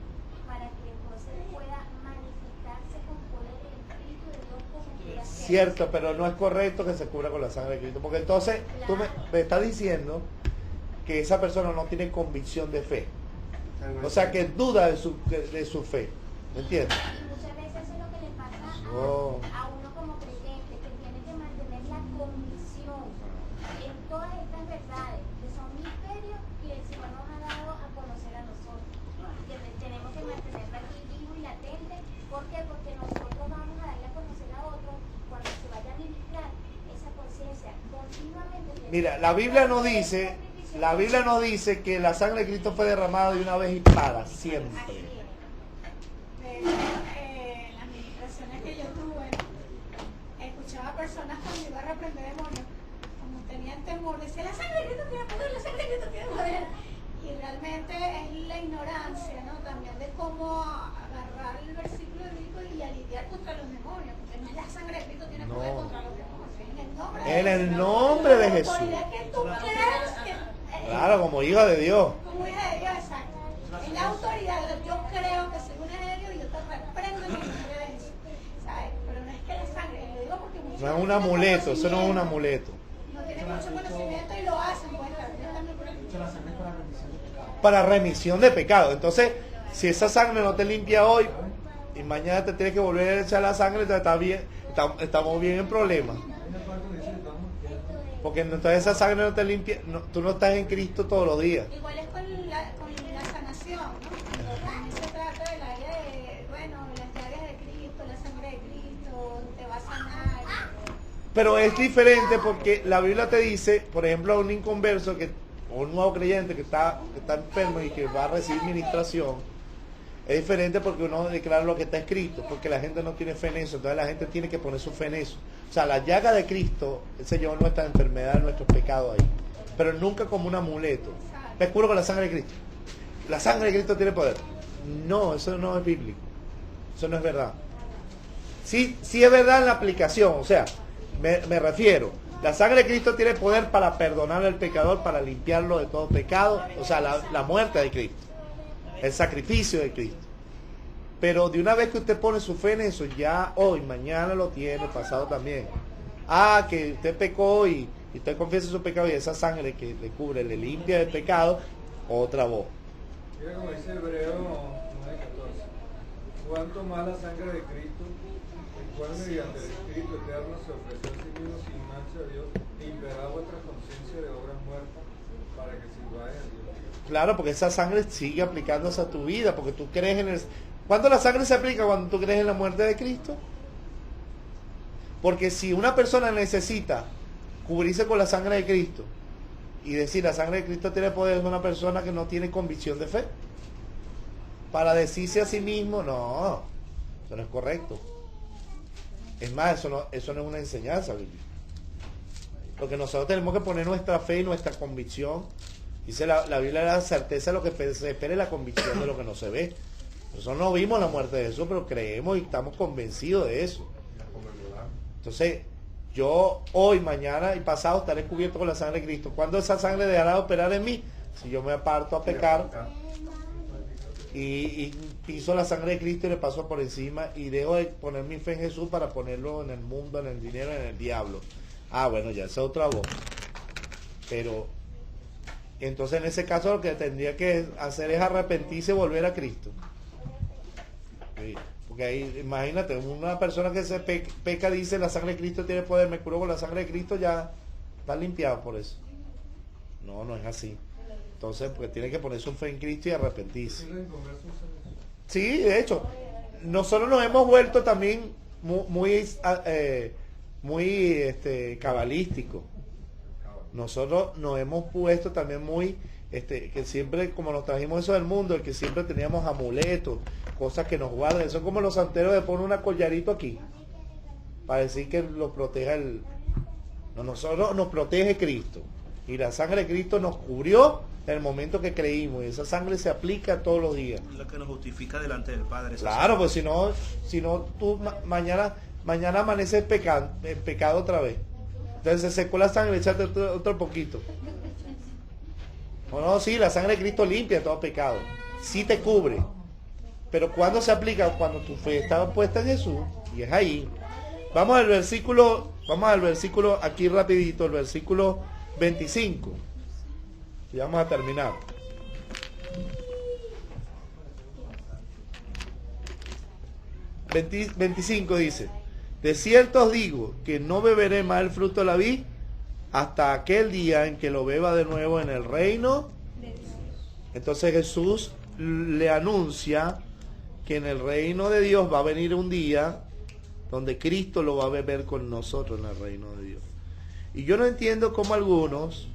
para que entonces pueda manifestarse con poder el Espíritu de Dios como quiera ser. Cierto, pero no es correcto que se cubra con la sangre de Cristo, porque entonces tú me estás diciendo que esa persona no tiene convicción de fe, o sea que duda de su fe, ¿me entiendes? Y muchas veces eso es lo que le pasa a uno como creyente, que tiene que mantener la convicción en todas estas verdades, que son misterios que el Señor nos ha dado a conocer a nosotros. Que tenemos que mantenerla aquí vivo y latente. ¿Por qué? Porque nosotros vamos a darle a conocer a otros cuando se vaya a ministrar esa conciencia continuamente. Mira, la Biblia nos dice que la sangre de Cristo fue derramada de una vez y para siempre. Así es. De hecho, en las ministraciones que yo tuve, escuchaba personas cuando iba a reprender demonios, como tenían temor, decía, la sangre de Cristo tiene poder, la sangre de Cristo tiene poder. Y realmente es la ignorancia, ¿no? También de cómo agarrar el versículo bíblico y lidiar contra los demonios, porque no es la sangre de Cristo tiene poder contra los demonios, es en el nombre de En Jesús. el nombre de La Jesús. autoridad que tú creas Claro, como hija de Dios. como hija de Dios, exacto. Es la autoridad, yo creo que soy una hija de Dios y yo te reprendo en el nombre de Jesús. ¿Sabes? Pero no es que la sangre, lo digo porque muchos No es un amuleto, eso no es un amuleto. no tienen mucho conocimiento y lo hacen, pues yo también por el Para remisión de pecado. Entonces, si esa sangre no te limpia hoy y mañana te tienes que volver a echar la sangre, entonces está bien, estamos bien en problemas. Porque entonces esa sangre no te limpia, tú no estás en Cristo todos los días. igual es con la sanación, ¿no? También se trata del área de, bueno, las llagas de Cristo, la sangre de Cristo, te va a sanar. Pero es diferente porque la Biblia te dice, por ejemplo, a un inconverso o un nuevo creyente que está enfermo y que va a recibir ministración, es diferente porque uno declara lo que está escrito, porque la gente no tiene fe en eso, entonces la gente tiene que poner su fe en eso. O sea, la llaga de Cristo, se llevó nuestra enfermedad, nuestros pecados ahí, pero nunca como un amuleto. Me curo con la sangre de Cristo. La sangre de Cristo tiene poder. No, eso no es bíblico, eso no es verdad. Sí es verdad en la aplicación, o sea, me refiero, la sangre de Cristo tiene poder para perdonar al pecador, para limpiarlo de todo pecado, o sea, la muerte de Cristo, el sacrificio de Cristo. Pero de una vez que usted pone su fe en eso, ya hoy, mañana lo tiene, pasado también. Que usted pecó y usted confiesa su pecado y esa sangre que le cubre, le limpia del pecado, otra voz. Mira como dice Hebreo 9:14. Cuanto más la sangre de Cristo, el cual mediante el Espíritu Eterno se ofreció a sí mismo sin mancha a Dios, limpiará vuestra conciencia de obras muertas para que sirváis a Dios. Claro, porque esa sangre sigue aplicándose a tu vida, porque tú crees en el... ¿Cuándo la sangre se aplica? Cuando tú crees en la muerte de Cristo. Porque si una persona necesita cubrirse con la sangre de Cristo y decir la sangre de Cristo tiene poder, es una persona que no tiene convicción de fe. Para decirse a sí mismo, no, eso no es correcto. Es más, eso no es una enseñanza bíblica. Porque nosotros tenemos que poner nuestra fe y nuestra convicción. Dice la Biblia, la certeza de lo que se espera y la convicción de lo que no se ve. Nosotros no vimos la muerte de Jesús, pero creemos y estamos convencidos de eso. Entonces, yo hoy, mañana y pasado estaré cubierto con la sangre de Cristo. ¿Cuándo esa sangre dejará de operar en mí? Si yo me aparto a pecar y piso la sangre de Cristo y le paso por encima y dejo de poner mi fe en Jesús para ponerlo en el mundo, en el dinero, en el diablo. Bueno, ya esa es otra voz. Pero entonces en ese caso lo que tendría que hacer es arrepentirse y volver a Cristo. Sí, porque ahí, imagínate, una persona que se peca dice la sangre de Cristo tiene poder, me curo con la sangre de Cristo, ya está limpiado por eso. No es así. Entonces, pues tiene que poner su fe en Cristo y arrepentirse. Sí, de hecho, nosotros nos hemos vuelto también muy cabalísticos. Nosotros nos hemos puesto también muy, que siempre, como nos trajimos eso del mundo, el que siempre teníamos amuletos, cosas que nos guardan. Son como los santeros que ponen un collarito aquí, para decir que los proteja nosotros nos protege Cristo. Y la sangre de Cristo nos cubrió en el momento que creímos. Y esa sangre se aplica todos los días. Es la que nos justifica delante del Padre. Claro, pues si no tú mañana amaneces en pecado otra vez. Entonces se secó la sangre, echate otro poquito. No, sí, la sangre de Cristo limpia todo pecado. Sí te cubre. Pero ¿cuándo se aplica? Cuando tu fe estaba puesta en Jesús. Y es ahí. Vamos al versículo aquí rapidito, el versículo 25. Y vamos a terminar. 25 dice: de cierto os digo que no beberé más el fruto de la vid hasta aquel día en que lo beba de nuevo en el reino. Entonces Jesús le anuncia que en el reino de Dios va a venir un día donde Cristo lo va a beber con nosotros en el reino de Dios. Y yo no entiendo cómo algunos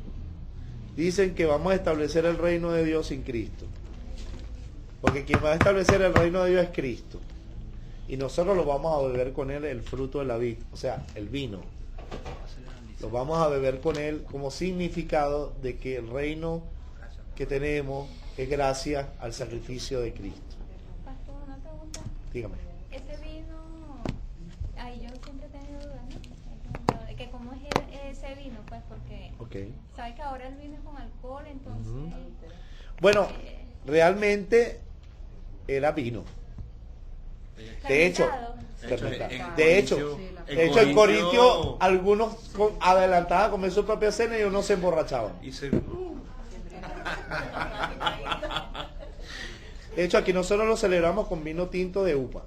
dicen que vamos a establecer el reino de Dios sin Cristo. Porque quien va a establecer el reino de Dios es Cristo. Y nosotros lo vamos a beber con él el fruto de la vid, o sea, el vino. Lo vamos a beber con él como significado de que el reino que tenemos es gracias al sacrificio de Cristo. Pastor, una pregunta. Dígame. Ese vino, ahí yo siempre he tenido dudas, ¿no? Que cómo es ese vino, pues, porque sabes que ahora el vino es con alcohol, entonces... Bueno, realmente era vino. De hecho, en Corintio algunos adelantaban a comer su propia cena y unos se emborrachaban. De hecho, aquí nosotros lo celebramos con vino tinto de uva.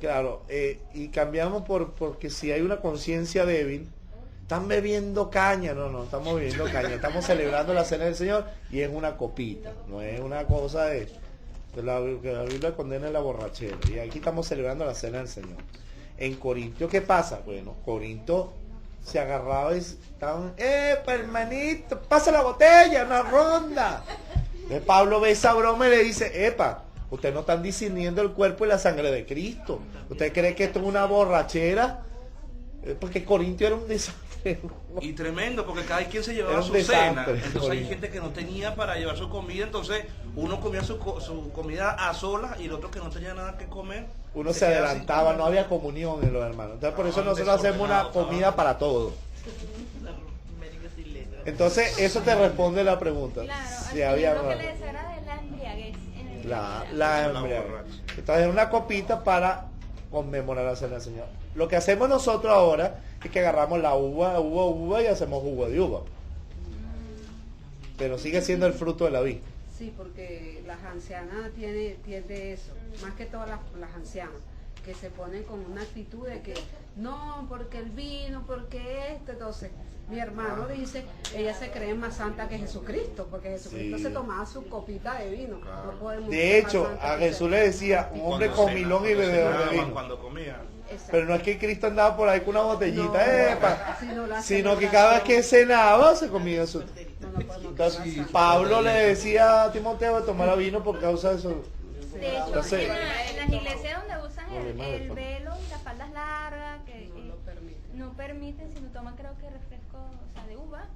Claro, y cambiamos porque si hay una conciencia débil, están bebiendo caña. No estamos bebiendo caña, estamos celebrando la cena del Señor y es una copita, no es una cosa de que la Biblia condena la borrachera. Y aquí estamos celebrando la cena del Señor. En Corinto, ¿qué pasa? Bueno, Corinto se agarraba y estaban, hermanito, pasa la botella, una ronda. Entonces Pablo ve esa broma y le dice, ustedes no están discerniendo el cuerpo y la sangre de Cristo. ¿Usted cree que esto es una borrachera? Porque Corinto era un desastre. Y tremendo, porque cada quien se llevaba su cena. Entonces hay gente que no tenía para llevar su comida, entonces uno comía su comida a solas y el otro que no tenía nada que comer. Uno se adelantaba, no había comunión en los hermanos. Entonces por eso nosotros hacemos una comida para todos. Entonces eso te responde la pregunta. Claro, si había lo que le decía era de la embriaguez. La embriaguez. Entonces una copita para conmemorar la cena del Señor. Lo que hacemos nosotros ahora es que agarramos la uva y hacemos jugo de uva. Pero sigue siendo el fruto de la vid. Sí, porque las ancianas tiene eso, más que todas las ancianas, que se ponen con una actitud de que no, porque el vino, porque esto. Entonces mi hermano dice, ella se cree más santa que Jesucristo, porque Jesucristo se tomaba su copita de vino. No podemos de hecho, a Jesús le decía, un hombre comilón y bebedor de vino. Cuando comía. Exacto. Pero no es que Cristo andaba por ahí con una botellita, no, sino que cada vez que cenaba se comía su... Entonces, Pablo le decía a Timoteo de tomar vino por causa de eso. De hecho, Entonces, en las iglesias donde usan el velo y las faldas largas, que no permiten, sino toman creo que refresco, o sea, de uva.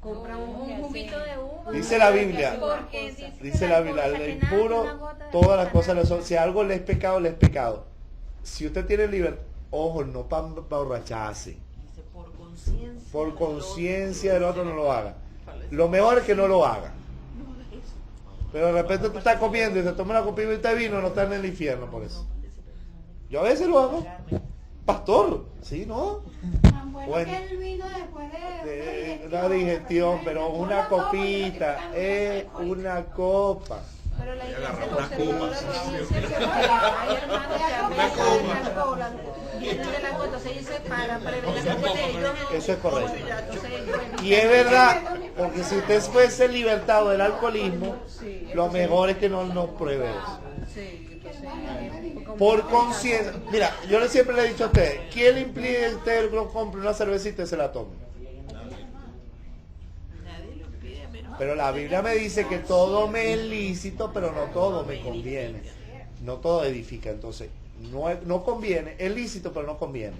Compran un juguito de uva. Dice la Biblia, dice la Biblia, el impuro, todas las cosas le son. Si algo le es pecado, le es pecado. Si usted tiene libertad, ojo, no para borracharse. Por conciencia del otro no lo haga. Lo mejor es que no lo haga. Pero de repente tú estás comiendo y te tomas una copita de vino, no estás en el infierno por eso. Yo a veces lo hago. Pastor, ¿sí, no? Bueno, que el vino después de una digestión, pero una copita, una copa. Pero la iglesia una conservadora copa. lo dice porque hay hermanos que abusan del alcohol, vienen del alcohol, entonces dice para prevenir de ellos. Eso es correcto. Y es verdad, porque si usted fuese libertado del alcoholismo, lo mejor es que no pruebe eso. Sí, entonces, Por conciencia. Mira, yo siempre le he dicho a usted, ¿quién le impide a usted que compre una cervecita y se la tome? Nadie lo pide, menos. Pero la Biblia me dice que todo me es lícito, pero no todo me conviene. No todo edifica, entonces no conviene, es lícito, pero no conviene.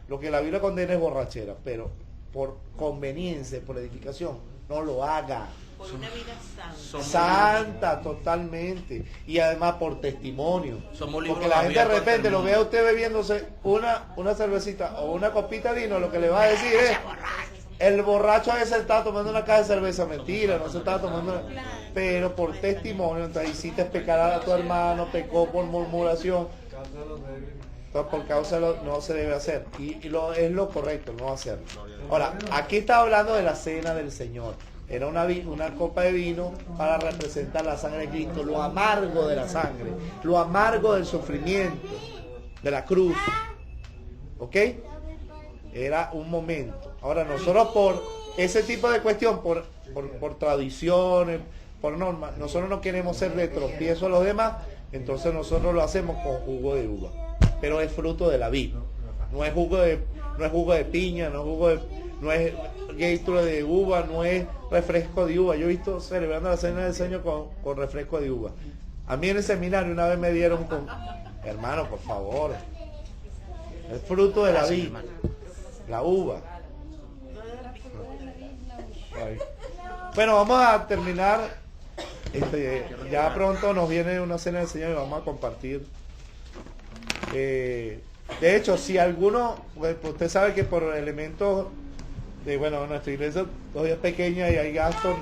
Lo que la Biblia condena es borrachera, pero por conveniencia, por edificación, no lo haga. Por una vida santa. Santa, totalmente. Y además por testimonio. Somos libros Porque la gente de abiertos ante repente el lo mundo. ve a usted bebiéndose una cervecita o una copita de vino, lo que le va a decir es, el borracho a veces está tomando una caja de cerveza, mentira, no se estaba tomando una... Pero por testimonio, entonces hiciste pecar a tu hermano, pecó por murmuración. Entonces, por causa de lo, no se debe hacer. Es lo correcto, no hacerlo. Ahora, aquí está hablando de la cena del Señor. Era una copa de vino para representar la sangre de Cristo, lo amargo de la sangre, lo amargo del sufrimiento, de la cruz. ¿Ok? Era un momento. Ahora nosotros por ese tipo de cuestión, por tradiciones, por normas, nosotros no queremos ser de tropiezo a los demás, entonces nosotros lo hacemos con jugo de uva. Pero es fruto de la vid. No es jugo de piña, no es Gatorade de uva, no es refresco de uva. Yo he visto celebrando la cena del Señor con refresco de uva. A mí en el seminario una vez me dieron con... Hermano, por favor. Es fruto de la vid. La uva. Ay. Bueno, vamos a terminar. Ya pronto nos viene una cena del Señor y vamos a compartir. De hecho, si alguno, pues, usted sabe que por elementos de, bueno, nuestra iglesia todavía es pequeña y hay gastos,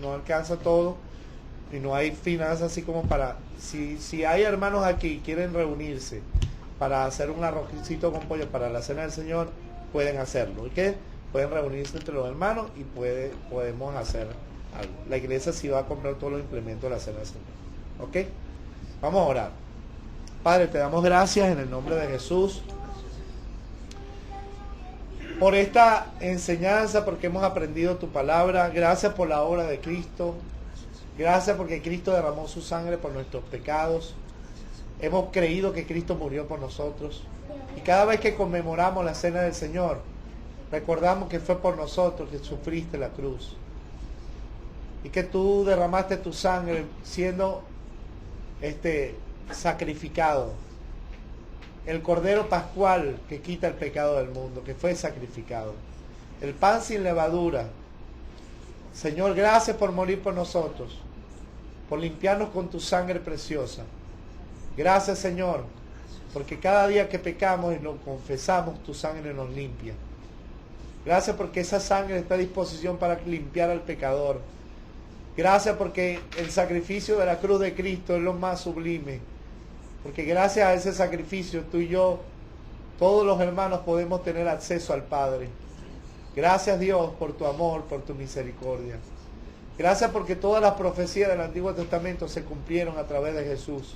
no alcanza todo y no hay finanzas así como para, si hay hermanos aquí que quieren reunirse para hacer un arrocito con pollo para la cena del Señor, pueden hacerlo, ¿ok? Pueden reunirse entre los hermanos y podemos hacer algo. La iglesia sí va a comprar todos los implementos de la cena del Señor, ¿ok? Vamos a orar. Padre, te damos gracias en el nombre de Jesús por esta enseñanza, porque hemos aprendido tu palabra. Gracias por la obra de Cristo. Gracias porque Cristo derramó su sangre por nuestros pecados. Hemos creído que Cristo murió por nosotros. Y cada vez que conmemoramos la cena del Señor, recordamos que fue por nosotros que sufriste la cruz. Y que tú derramaste tu sangre siendo sacrificado, el Cordero Pascual que quita el pecado del mundo, que fue sacrificado, el pan sin levadura. Señor, gracias por morir por nosotros, por limpiarnos con tu sangre preciosa. Gracias, Señor, porque cada día que pecamos y lo confesamos, tu sangre nos limpia. Gracias porque esa sangre está a disposición para limpiar al pecador. Gracias porque el sacrificio de la cruz de Cristo es lo más sublime. Porque gracias a ese sacrificio tú y yo, todos los hermanos podemos tener acceso al Padre. Gracias Dios por tu amor, por tu misericordia. Gracias porque todas las profecías del Antiguo Testamento se cumplieron a través de Jesús.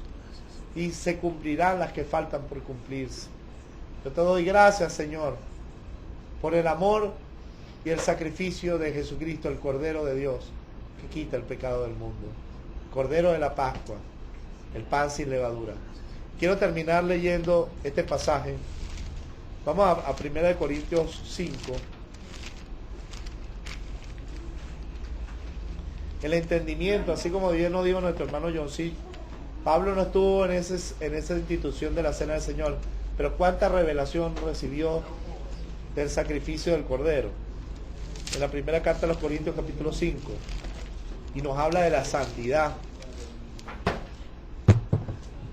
Y se cumplirán las que faltan por cumplirse. Yo te doy gracias, Señor, por el amor y el sacrificio de Jesucristo, el Cordero de Dios, que quita el pecado del mundo. Cordero de la Pascua, el pan sin levadura. Quiero terminar leyendo este pasaje. Vamos a 1 Corintios 5. El entendimiento, así como Dios nos dijo nuestro hermano John C. Pablo no estuvo en esa institución de la cena del Señor, pero cuánta revelación recibió del sacrificio del Cordero. En la primera carta a los Corintios, capítulo 5, y nos habla de la santidad.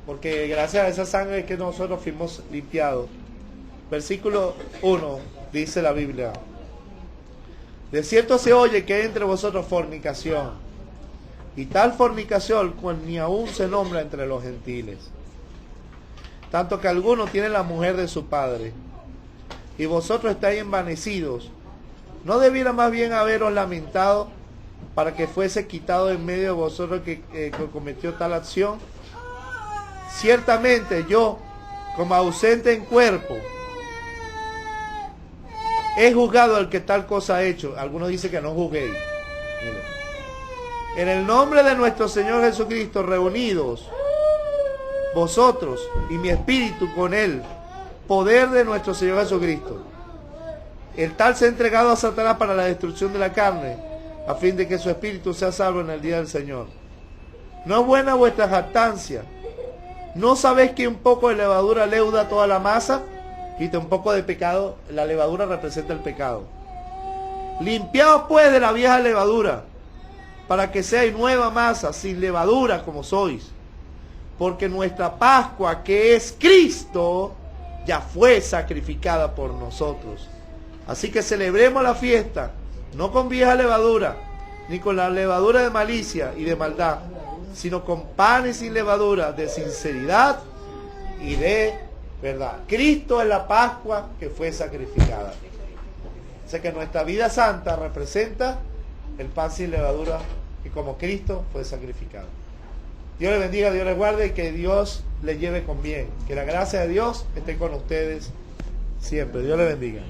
Porque gracias a esa sangre que nosotros fuimos limpiados. Versículo 1 dice la Biblia: de cierto se oye que hay entre vosotros fornicación, y tal fornicación cual ni aún se nombra entre los gentiles, tanto que algunos tienen la mujer de su padre, y vosotros estáis envanecidos. ¿No debiera más bien haberos lamentado para que fuese quitado en medio de vosotros que cometió tal acción? Ciertamente yo, como ausente en cuerpo, he juzgado al que tal cosa ha hecho. Algunos dicen que no juzguéis. En el nombre de nuestro Señor Jesucristo, reunidos vosotros y mi espíritu con él, poder de nuestro Señor Jesucristo. El tal se ha entregado a Satanás para la destrucción de la carne, a fin de que su espíritu sea salvo en el día del Señor. No es buena vuestra jactancia. ¿No sabéis que un poco de levadura leuda toda la masa? Quita un poco de pecado, la levadura representa el pecado. Limpiaos pues de la vieja levadura, para que seáis nueva masa, sin levadura como sois. Porque nuestra Pascua, que es Cristo, ya fue sacrificada por nosotros. Así que celebremos la fiesta, no con vieja levadura, ni con la levadura de malicia y de maldad, sino con panes sin levadura, de sinceridad y de verdad. Cristo es la Pascua que fue sacrificada. O sea que nuestra vida santa representa el pan sin levadura que como Cristo fue sacrificado. Dios les bendiga, Dios les guarde y que Dios les lleve con bien. Que la gracia de Dios esté con ustedes siempre. Dios les bendiga.